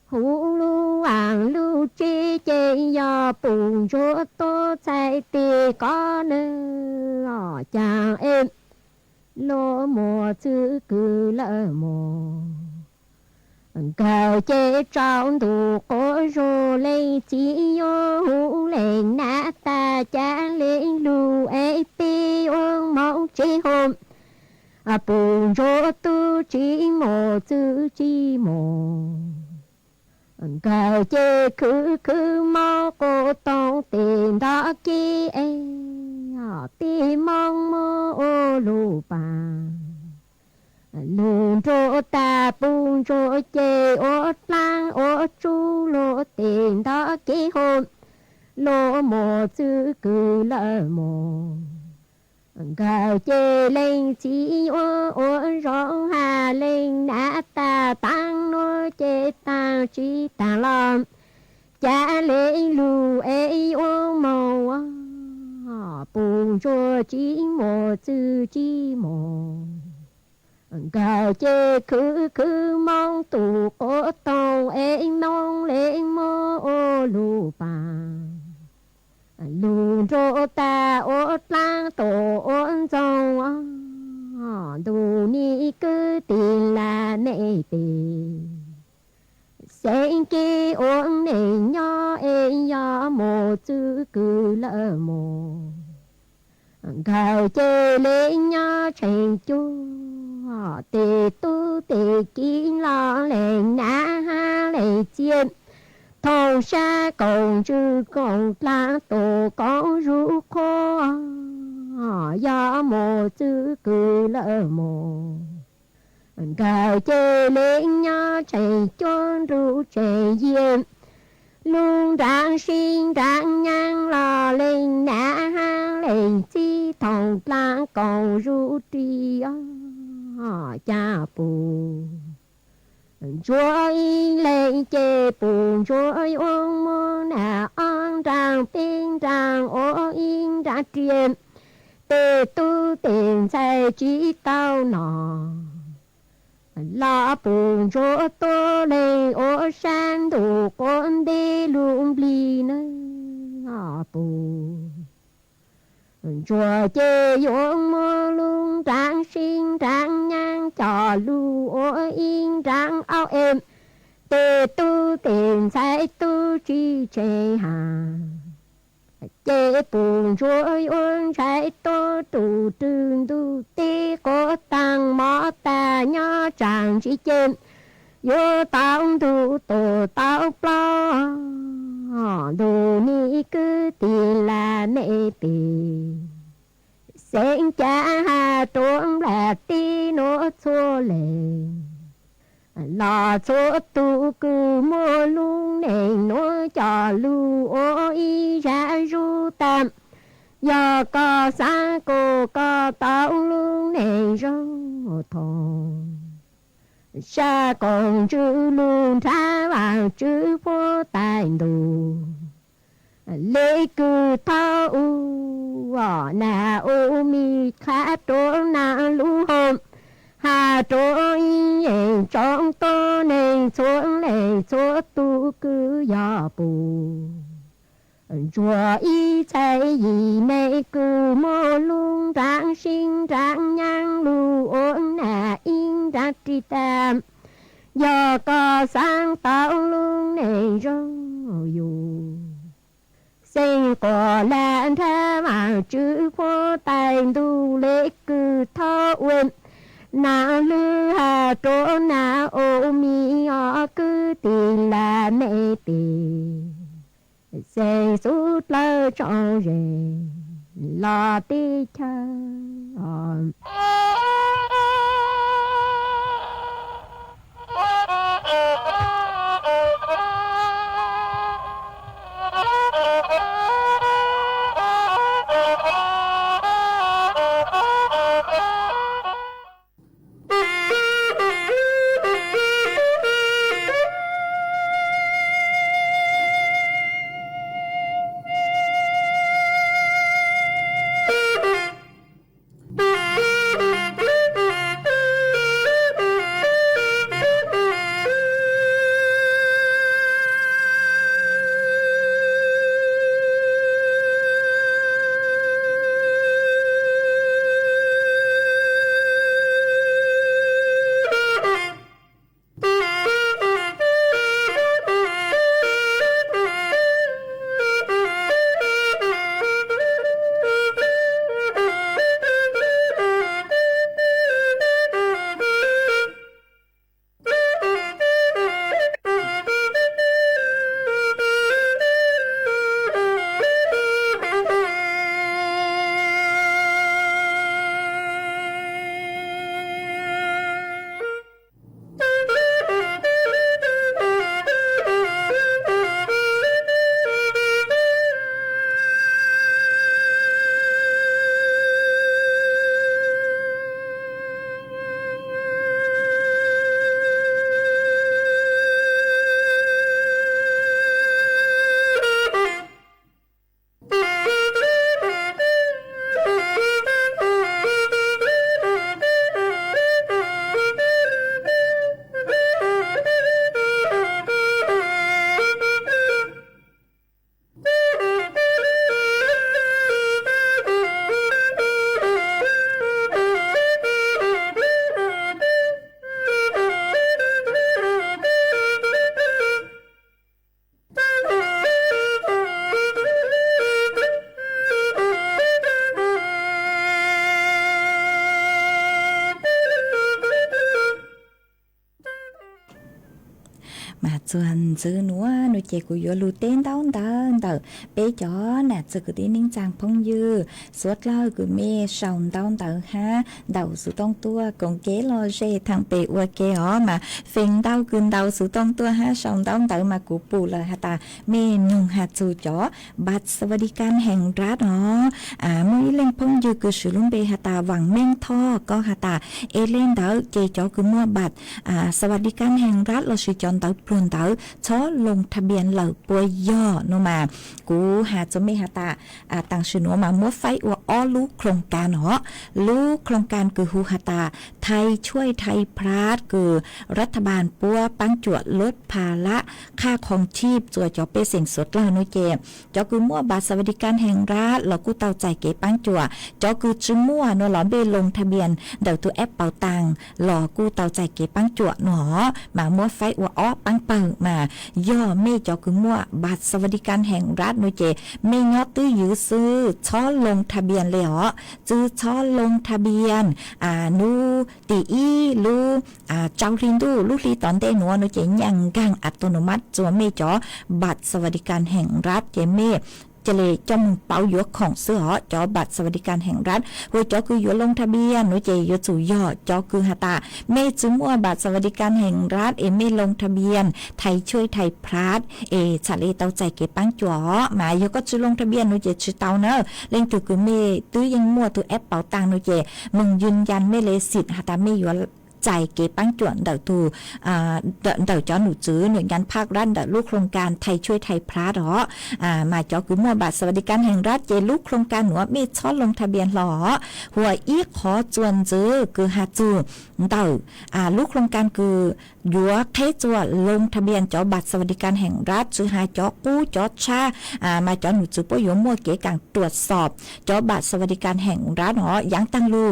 hú lu hoàng lu chê chê ya bùng cho tô chạy tê có nơ chàng em lô mùa chữ cứ lỡ mùa cầu chế trong tù có rô lên chỉ yo hú lên nát ta cha lên lu ê pi ôn mong chỉ hôm bùn rô tu chỉ mồ chữ chỉ mồ cầu chế cứ mong cô tông tiền đó kia tìm mong mơ ô lù bà lùn rô ta bùn rô chê ô lang ô chú lô tiền đó ký hôn lô mồ chữ cứ lỡ mồ gạo chê lên chỉ ô ô rong hà lên nã ta tăng nô chê ta chỉ ta lòng cha lên lù ê ô mồ bùn rô chỉ mồ chữ chỉ mồ gạo chê cứ mong tù có tông ê mong lên mô ô lù bà lùn rô ta ô lang tổ ôn dòng đủ ni cứ tiền là nệ tiền sen kê ôn nệ nhỏ ê nhỏ mồ chữ cứ lỡ mồ gạo chê lên nhỏ thành chú tề tu tề kín lo lên nã ha lên chiên thầu xa cầu chư cầu la tổ con ru khô do mồ chữ cứ lỡ mồ gạo chê lên nhỏ chạy chôn ru chạy diêm luôn đang sinh đang nhang lo lên nã ha lên chi thầu la cầu ru tri cha bù chúa y lên chê bù chúa ôn mô nà on rằng tiên rằng ô yên ra truyền tê tu tiền chạy chỉ tao nọ la bù chúa tô lên ô san đủ con đi luôn bì nơ bù chùa chê yong mơ lung trang sinh trang nhang trò lu ô yên trang ao em tê tu tiền sai tu chi chê hà chê bùn chùa yong sai tu tu trương tu tê có tăng mõ ta nhỏ trang chi chên yo tao tu tổ tao plo đồ ni cứ tiền là nệ tiền sen cha hà trốn là ti nó xô lệ lò xô tu cứ mua luôn nè nó cho lu ô y ra ru tam do có xa cô có tao luôn nè rong thòng xa còn chữ luôn thả vào chữ phố tài đồ lê cư thao u nà u mi khá trố nà lũ hôm hà trố y trong tô nền xuống nền số tu cứ gió bù chùa y chạy gì mê cư mô luôn rạng sinh rạng nhang lù ôn nà in ra tri tam do có sáng tạo luôn nền rong dù sinh có làn thả mà chữ phố tài đu lễ cư thọ uyên nà lư hà trố nà ô mi ọ cứ tiền là mẹ tiền sẽ sút lơ cho rề lo tí cha mà chuẩn dư nữa nó chỉ của yo lu tên đau đau bé chó nè giờ cứ tin ninh chàng phong dư suốt lo cứ mê sòng đau ha đầu sự tông tua còn kế lo dê thằng bể ua kế ó mà phình đau cơn đau sự tông tua ha sòng đau mà cụ bù là hạt ta mê nhung hạt chủ chóบัตรสวัสดิการแห่งรัฐมื้อเล่งพงยือคือสุลุงเบหาตาหวังเม่งท่อก็หาตาเอเล่นเดาเจจอคือมั่วบัตรสวัสดิการแห่งรัฐเราสิจอนเดาปลุนเดาช้อลงทะเบียนเหล่าปัวย่อโนมากูหาจะไม่หาตาต่างชื่อนัวมามั่วไฟว่าอ้อลูกโครงการเหรอลูกโครงการคือฮูหาตาไทยช่วยไทยพราดคือรัฐบาลปัวปังจวดลดภาระค่าของชีพจัวจอเปเสียงสดแล้วน้อยเจจอคือมั่วบัตรสวัสดิการแห่งรัฐเรากูเตาใจเก๋ปังจัวจอคือชื่อมั่วนัวหลอเบลงทะเบียนเดี๋ยวตัวแอปเป่าตังหล่อกูเตาใจเก๋ปังจัวหนอมามั่วไฟว่าอ้อปังเปิงมาย่อเมจอคือมั่วบัตรสวัสดิการแห่งรัฐน้อยเจเมยอตื้อยื้อซื้อช้อลงทะเบียนเลยเหรอจื้อช้อลงทะเบียนนูตีอีลูเจ้าลินดูลูกลีตอนเตนัวน้อยเจยังกังอัตโนมัติจัวเมจอบัตรสวัสดิการแห่งรัฐเจเมจะเลยจอมเป้าหยวกของเสื้อจอบัตรสวัสดิการแห่งรัฐหัวจอคือหยวลงทะเบียนหนูเจยจู่ยอจอคือหาตาเมจึงว่าบัตรสวัสดิการแห่งรัฐเมลงทะเบียนไทยช่วยไทยพลัดชาเลเตาใจเก็บปังจ๋อหมายก็จะลงทะเบียนหนูเจชื่อเตาเนอะเล่นตัวคือเมตื้อยังมั่วตัวแอปเป๋าตังหนูเจมึงยืนยันไม่เลยสิทธิ์หาตาเมหยวใจเก็บปังจวนเดาตูเดาจอหนูจื้อหน่วยงานภาครัฐเดาลูกโครงการไทยช่วยไทยพลัดหรอมาจอคือมั่วบัตรสวัสดิการแห่งรัฐเจลูกโครงการหัวเมช้อนลงทะเบียนหรอหัวอีขอจวนจื้อคือหาจูเดาลูกโครงการคือยัวเทจวลงทะเบียนจอบัตรสวัสดิการแห่งรัฐจื้อหาจอกู้จอชามาจอหนูจื้อปอยมั่วเก๋กังตรวจสอบจอบัตรสวัสดิการแห่งรัฐหรอยังตั้งรู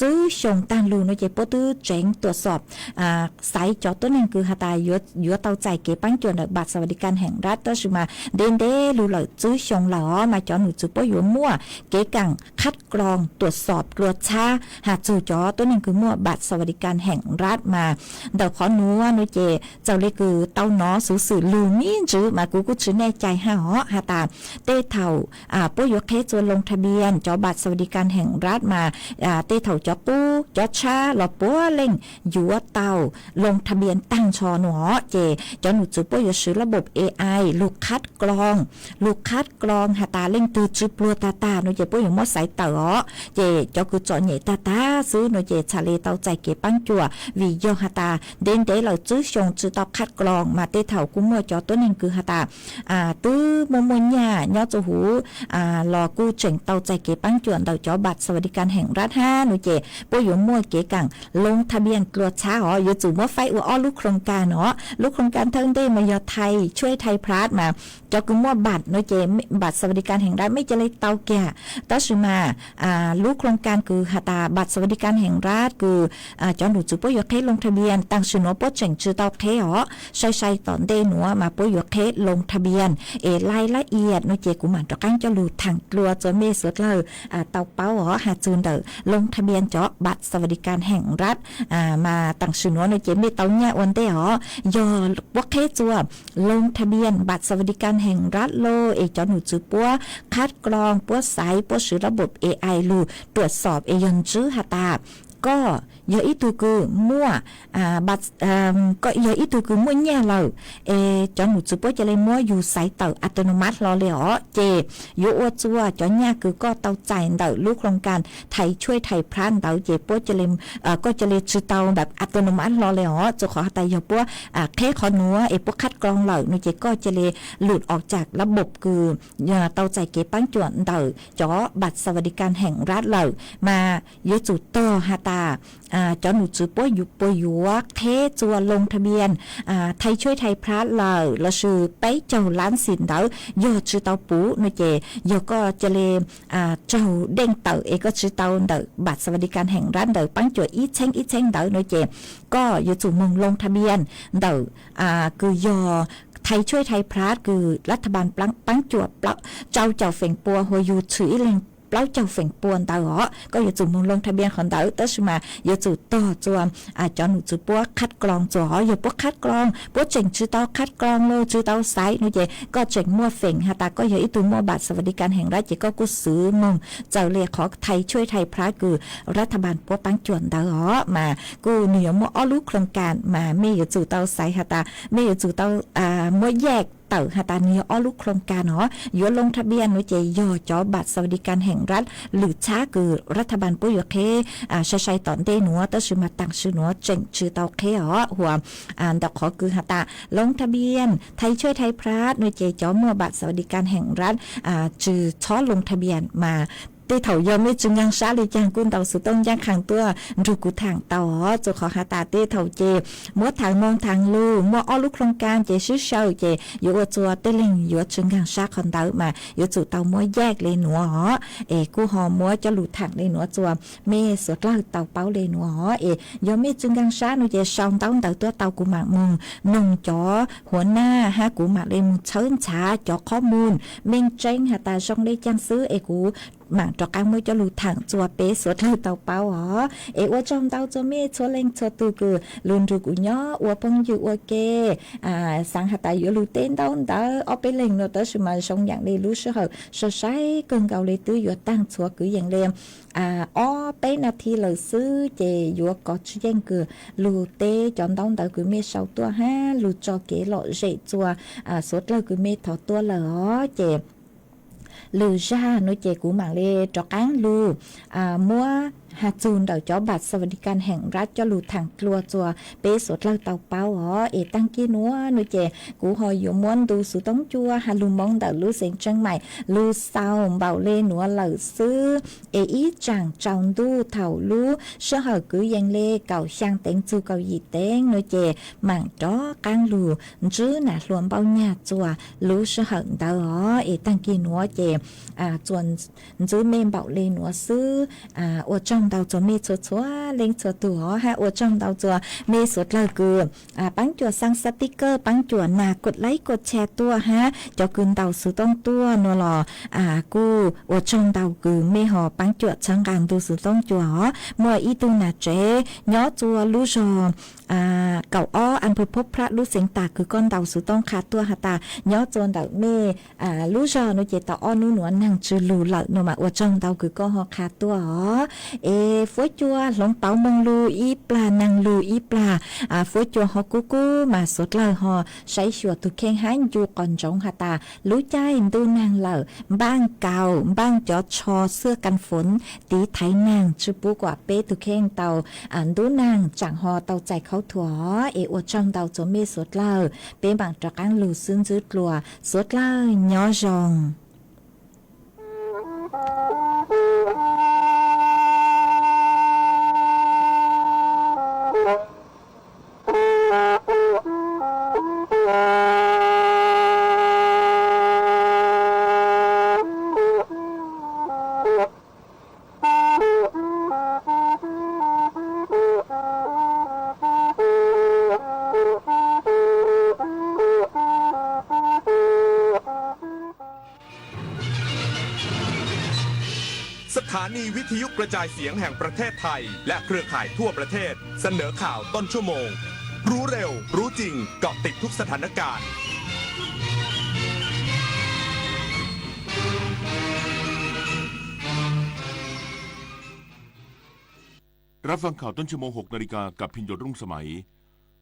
จื้อชงตั้งรูในเจปตื้อตรวจสอบไซต์จอตัวนึงคือหาตายยัวเตาใจเก็บปังจวนบัตรสวัสดิการแห่งรัฐตัวชิมาเดนรูเหล่าจื้อชงหล่อมาจอหนูจื้อปอยมั่วเก๋กังคัดกรองตรวจสอบตรวจชาหาจื้อจอตัวนึงคือมั่วบัตรสวัสดิการแห่งรัฐมาเดาขอนัวนุเจเจ้าเลยคือเต้าน้อสื่อลูมีจื้อมากูจื้อแน่ใจหาตาเต้เถ่าปอยเคจวนลงทะเบียนจอบัตรสวัสดิการแห่งรัฐมาเต้เถ่าจอปูจอชาหล่อปัวเล่งยัวเตาลงทะเบียนตั้งชอหนอเจจอหนูจื้อปอยซื้อระบบ AI ลูกคัดกรองหาตาเล่งตือจื้อปลัวตาหนูเจปอยมอสายเต๋อเจจอคือจอเหน่ตาซื้อหนูเจชาเลเตาใจเก็บปังจั่ววิโยหาตาเดนเดเราจื้อชงจื้อตอบคัดกรองมาเตเถ่ากุ้มัวจอตัวนึงคือหาตาตื้อมมญญายอจูหูรอกู้เจ๋งเตาใจเก็บปังจั่วเดาจอบัตรสวัสดิการแห่งรัฐหนูเจปอยมั่วเก๋กังลงทะเบียนกลัวช้าอยู่จู่มั่วไฟอ้อลูกโครงการลูกโครงการเทิงได้มายอไทยช่วยไทยพลัดมาจอกุ้มัวบัตรหนูเจบัตรสวัสดิการแห่งรัฐไม่จะเลยเตาแก่ต่อชิมาลูกโครงการคือหาตาบัตรสวัสดิการแห่งรัฐคือจอหนูจู่ปอยเคลงทะเบียนตั้งชื่อหนูปอเจ๋งชื่อเตาเคใช้ตอนเดหนูมาปอยเคลงทะเบียนรายละเอียดหนูเจกุมันตะกั้งจะรูถังกลัวจนเมสุดเลยเตาเป้าหาจูนเดอลงทะเบียนจอบัตรสวัสดิการแห่งรัฐมาตั้งชื่อหนูหนูเจมีเตาเนี่ยวันเดยอวักเคจัวลงทะเบียนบัตรสวัสดิการแห่งรัฐโลจอหนูจื้อปัวคัดกรองปัวสายปัวซื้อระบบ AI ลูตรวจสอบยนจื้อหาตาก็เยอะอีตัวคือมั่วบัตรก็เยอะอีตัวคือมั่วเนี่ยเราจอหนูจื้อปัวจะเลยมั่วอยู่สายเต่าอัตโนมัติรอเลยเจอยู่อวดจัวจอเนี่ยคือก็เต่าใจเต่าลูกโครงการไทยช่วยไทยพลันเต่าเจปัวจะเลยก็จะเลยชื่อเต่าแบบอัตโนมัติรอเลยจะขอแต่อย่าปัวแค่ขอหนัวปัวคัดกรองเหล่าหนูเจก็จะเลยหลุดออกจากระบบคือเต่าใจเก็บปังจวนเต่าจอบัตรสวัสดิการแห่งรัฐเหล่ามาเยอะจุดต่อหาตาจอหนูจื้อปอยอยู่เทจัวลงทะเบียนไทยช่วยไทยพลัดเราชื่อไปเจ้าล้านสินเต๋อยอชื่อเต๋าปูหนูเจยอก็จะเลยเจ้าเด้งเต๋อก็ชื่อเต๋าเต๋อบัตรสวัสดิการแห่งรัฐเต๋อปังจัวอีเช้งเต๋อหนูเจก็อยู่จู่มงลงทะเบียนเต๋อคือยอไทยช่วยไทยพลัดคือรัฐบาลปังจัวเจ้าเฝงปัวหัวอยู่ถือเล่ง เปล่าเจ้าเฝ่งปวนตาอ๋อก็อย่าจู่มลงทะเบียนของเต๋อเตอมาอย่าจู่ต่อจวมจอหนูจู่ปัวคัดกรองจ๋ออย่าปัวคัดกรองปัวเจ๋งชื่อเตาคัดกรองโลชื่อเตาไซนู่นเจก็เจ๋งมั่วเฝ่งฮะตาก็อย่าอีตัวมั่วบัตรสวัสดิการแห่งรัฐเจก็กูซื้อมงเจ้าเรียกขอไทยช่วยไทยพระคือรัฐบาลปัวปังจวนเตาอ๋อมากูเหนียวมั่วอ้อรู้โครงการมาไม่อย่าจู่เตาไซฮะตาไม่อย่าจู่เตามั่วแยกเต่าฮาตาเนียอ้อลูกโครงการเนาะยลงทะเบียนไว้เจยอจอบัตรสวัสดิการแห่งรัฐหรือช้าคือรัฐบาลปุยเคชัยตอนเตหนัวตั้งชื่อมาตั้งชื่อหนัวเจ๋งชื่อเตาเคอ๋อหัวดอกขอคือฮาตาลงทะเบียนไทยช่วยไทยพระไว้เจจอมัวบัตรสวัสดิการแห่งรัฐจือช้อลงทะเบียนมาตีเถายอมไม่จึงยังซาเลยจางกุนเต่าสุต้องย่างขังตัวรูกุทางต่อจะขอหาตาตีเถาเจมัวทางมองทางลูมัวอ้อลูกโครงการเจชื่อเชาเจอยู่ว่าจัวเตลิงอยู่จึงยังซาคอนเต่ามาอยู่จู่เต่ามัวแยกเลยหนัวอ๋อกูหอมัวจะหลุดทางเลยหนัวจัวเมสวดเล่าเต่าเป้าเลยหนัวอ๋อยอมไม่จึงยังซาหนูเจซองเต่าตัวเต่ากูหมากมงนงจ๋อหัวหน้าฮะกูหมากเลยมุเชิญช้าจ๋อข้อมูลเม่งเจงหาตาช่องได้จังซื้อกูหมังจอกกางมือจะหลุดถังจัวเป๊ะสวดเลยเตาเป้าอ๋อว่าจอมเตาจะไม่ชัวเล่งชัวตูคือลุนรูกุญย่อว่าพงอยู่ว่าเกสังหตาอยู่ลุเต้นเตาเอาไปเล่งเนาะแต่สมัยชงอย่างนี้รู้สึกเหรอใช้เกินเกาเลยตื้ออยู่ตั้งชัวคืออย่างเรียมเป็นนาทีเลยซื้อเจอยู่ก็ชื่อยังคือลุเต้จอมเตาคือไม่เศร้าตัวฮะลุจอเกหล่อเจจัวสวดเลยคือไม่ถอดตัวเหรอเจlưu ra nói chuyện của mạng lê cho cán lưu mua hạt chun đầu choบัตรสวัสดิการแห่งรัฐจะลูถังกลัวจัวเป๊สดเล่าเตาเป้าอ๋อตั้งกี้นัวnói chuyệnกูหอยอยู่ม้วนดูสุต้องจัวฮาลูมองเดาลูเสียงจังใหม่ลูเศร้าเบาเล่นัวเหล่าซื้ออีจังจองดูเถ่าลูเชื่อเหอcứยังเล่เก่าช่างเต็งจูเก่าหยีเต็งnói chuyệnหมั่งจ้อกางลูจื้อหน่ะรวมเบาหยาจัวลูเชื่อเหอเดาอ๋อตั้งกี้นัวเจจวนจื้อเมมเบาเล่นัวซื้ออจองเตาจัวเมชัวชัวเล็งชัวตัวฮะอจองเตาจัวเมสดเลยคือปังจัวสั่งสติกเกอร์ปังจัวหนากดไลค์กดแชร์ตัวฮะจะคืนเตาสุต้องตัวนัวหล่อกูอจองเตาคือเมหอปังจัวช่างการดูสุต้องจัวมัวอีตูนาเจย้อจัวลูจอเก่าอ้ออันพบพระลูกเสียงตาคือก้อนเตาสุต้องขาตัวหาตาย้อจวนเตาเมลูจอนุเจตาอ้อนูหนวลนั่งจือลูเหล่านัวมาอจองเตาคือก็หอขาตัวฝอยจัวหลงเป๋ามงลูอีปลานางลูอีปลาฝอยจัวหอกูกูมาสดเลยหอใช้ชัวตุเข่งหันอยู่ก่อนจงหาตารู้ใจดูนางเหล่าบ้างเก่าบ้างจอชอเสื้อกันฝนตีไทยนางชุปูกว่าเป้ตุเข่งเตาดูนางจังหอเตาใจเขาถั่วอวดจังเตาจะไม่สดเลยเป้บางจากอังลูซึ่งจืดกลัวสดเลยย้อจงสถานีวิทยุกระจายเสียงแห่งประเทศไทยและเครือข่ายทั่วประเทศเสนอข่าวต้นชั่วโมงรู้เร็วรู้จริงเกาะติดทุกสถานการณ์รับฟังข่าวต้นชั่วโมง 6 นาฬิกากับพินโยรุ่งสมัย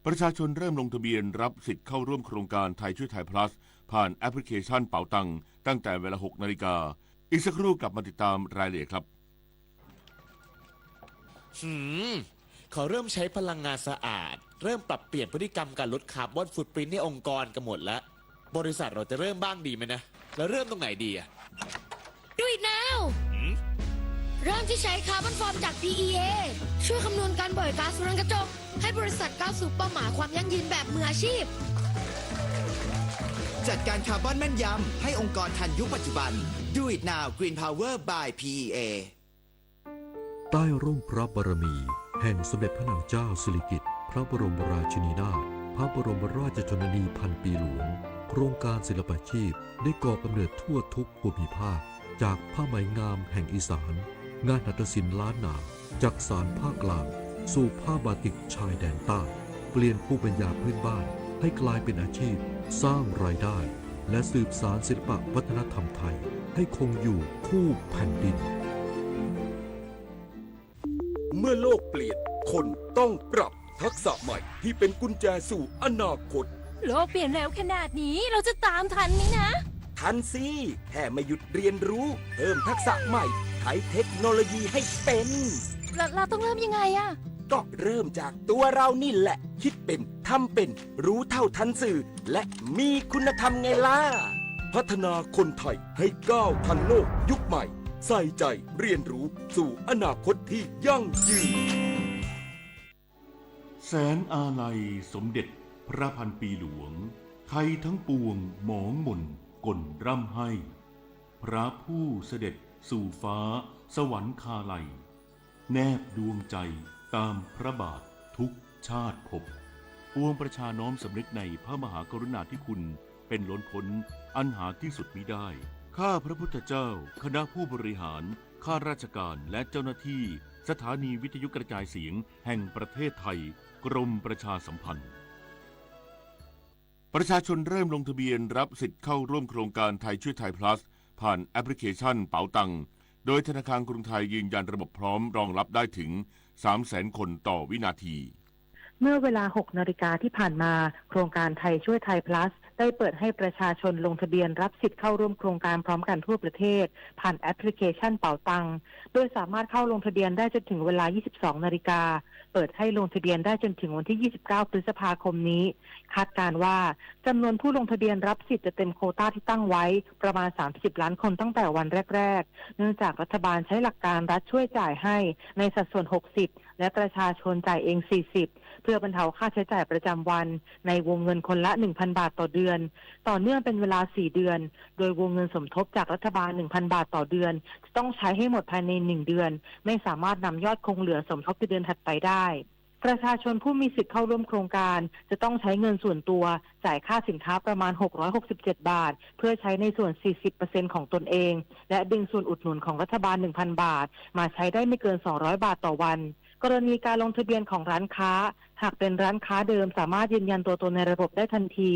ประชาชนเริ่มลงทะเบียนรับสิทธิ์เข้าร่วมโครงการไทยช่วยไทย plus ผ่านแอปพลิเคชันเป๋าตังตั้งแต่เวลา 6 นาฬิกาอีกสักครู่กลับมาติดตามรายละเอียดครับเขาเริ่มใช้พลังงานสะอาดเริ่มปรับเปลี่ยนพฤติกรรมการลดคาร์บอนฟุตปรินท์ในองค์กรกันหมดแล้วบริษัทเราจะเริ่มบ้างดีไหมนะแล้วเริ่มตรงไหนดีอะ Do it now เริ่มที่ใช้คาร์บอนฟอร์มจาก PEA ช่วยคำนวณการปล่อยก๊าซเรือนกระจกให้บริษัทก้าวสู่เป้าหมายความยั่งยืนแบบมืออาชีพจัดการคาร์บอนแม่นยำให้องค์กรทันยุคปัจจุบัน Do it now Green Power by PEA ใต้ร่มพระบารมีแห่งสมเด็จพระนางเจ้าสิริกิติ์พระบรมราชินีนาถพระบรมราชชนนีพันปีหลวงโครงการศิลปาชีพได้ก่อกำเนิดทั่วทุกภูมิภาค จากผ้าไหมงามแห่งอีสานงานหัตถศิลป์ล้านนาจากสารภาคกลางสู่ผ้าบาติกชายแดนใต้เปลี่ยนภูมิปัญญาพื้นบ้านให้กลายเป็นอาชีพสร้างรายได้และสืบสานศิลปวัฒนธรรมไทยให้คงอยู่คู่แผ่นดิน เมื่อโลกเปลี่ยนคนต้องปรับทักษะใหม่ที่เป็นกุญแจสู่อนาคต โลกเปลี่ยนแล้วขนาดนี้เราจะตามทันไหมนะ ทันสิแค่ไม่หยุดเรียนรู้เพิ่มทักษะใหม่ใช้เทคโนโลยีให้เป็น เราต้องเริ่มยังไงอะ ก็เริ่มจากตัวเรานี่แหละ คิดเป็นทำเป็นรู้เท่าทันสื่อ และมีคุณธรรมไงล่ะ พัฒนาคนไทยให้ก้าวทันโลกยุคใหม่ ใส่ใจเรียนรู้สู่อนาคตที่ยั่งยืน แสนอาลัยสมเด็จพระพันปีหลวงไทยทั้งปวงหมองหม่นก่นร่ำให้ พระผู้เสด็จสู่ฟ้าสวรรคาลัยแนบดวงใจตามพระบาททุกชาติภพปวงประชาน้อมสำนึกในพระมหากรุณาธิคุณเป็นล้นพ้นอันหาที่สุดมิได้ข้าพระพุทธเจ้าคณะผู้บริหารข้าราชการและเจ้าหน้าที่สถานีวิทยุกระจายเสียงแห่งประเทศไทยกรมประชาสัมพันธ์ประชาชนเริ่มลงทะเบียนรับสิทธิ์เข้าร่วมโครงการไทยช่วยไทย plus ผ่านแอปพลิเคชันเป๋าตังโดยธนาคารกรุงไทยยืนยันระบบพร้อมรองรับได้ถึง 300,000 คนต่อวินาทีเมื่อเวลา 6 นาฬิกาที่ผ่านมาโครงการไทยช่วยไทย plus ได้เปิดให้ประชาชนลงทะเบียนรับสิทธิ์เข้าร่วมโครงการพร้อมกันทั่วประเทศผ่านแอปพลิเคชันเป๋าตังโดยสามารถเข้าลงทะเบียนได้จนถึงเวลา 22 นาฬิกาเปิดให้ลงทะเบียนได้จนถึงวันที่ 29 พฤษภาคมนี้คาดการณ์ว่าจำนวนผู้ลงทะเบียนรับสิทธิ์จะเต็มโควต้าที่ตั้งไว้ประมาณ 30 ล้านคนตั้งแต่วันแรกๆเนื่องจากรัฐบาลใช้หลักการรัฐช่วยจ่ายให้ในสัดส่วน 60 และประชาชนจ่ายเอง 40 เพื่อบรรเทาค่าใช้จ่ายประจำวันในวงเงินคนละ 1,000 บาทต่อเดือนต่อเนื่องเป็นเวลา 4 เดือนโดยวงเงินสมทบจากรัฐบาล 1,000 บาทต่อเดือนจะต้องใช้ให้หมดภายใน 1 เดือนไม่สามารถนำยอดคงเหลือสมทบในเดือนถัดไปได้ประชาชนผู้มีสิทธิ์เข้าร่วมโครงการจะต้องใช้เงินส่วนตัวจ่ายค่าสินค้าประมาณ667 บาทเพื่อใช้ในส่วน 40% ของตนเองและดึงส่วนอุดหนุนของรัฐบาล 1,000 บาทมาใช้ได้ไม่เกิน200 บาทต่อวันกรณีการลงทะเบียนของร้านค้าหากเป็นร้านค้าเดิมสามารถยืนยันตัวตนในระบบได้ทันที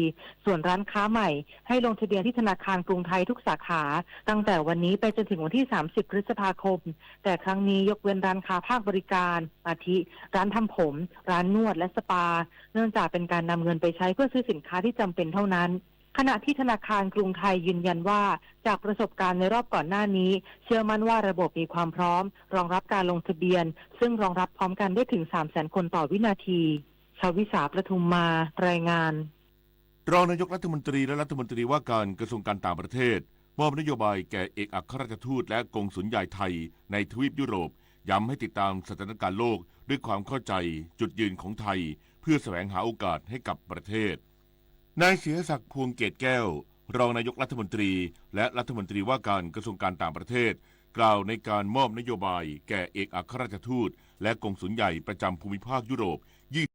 ส่วนร้านค้าใหม่ให้ลงทะเบียนที่ธนาคารกรุงไทยทุกสาขาตั้งแต่วันนี้ไปจนถึงวันที่30 พฤษภาคมแต่ครั้งนี้ยกเว้นร้านค้าภาคบริการอาทิร้านทำผมร้านนวดและสปาเนื่องจากเป็นการนำเงินไปใช้เพื่อซื้อสินค้าที่จำเป็นเท่านั้นขณะที่ธนาคารกรุงไทยยืนยันว่าจากประสบการณ์ในรอบก่อนหน้านี้เชื่อมั่นว่าระบบมีความพร้อมรองรับการลงทะเบียนซึ่งรองรับพร้อมกันได้ถึง 300,000 คนต่อวินาทีชวิสาประทุมมารายงานรองนายกรัฐมนตรีและรัฐมนตรีว่าการกระทรวงการต่างประเทศมอบนโยบายแก่เอกอัครราชทูตและกงสุลใหญ่ไทยในทวีปยุโรปย้ำให้ติดตามสถานการณ์โลกด้วยความเข้าใจจุดยืนของไทยเพื่อแสวงหาโอกาสให้กับประเทศนายเสียศักดิ์พวงเกตแก้วรองนายกรัฐมนตรีและรัฐมนตรีว่าการกระทรวงการต่างประเทศกล่าวในการมอบนโยบายแก่เอกอัครราชทูตและกงสุลใหญ่ประจำภูมิภาคยุโรป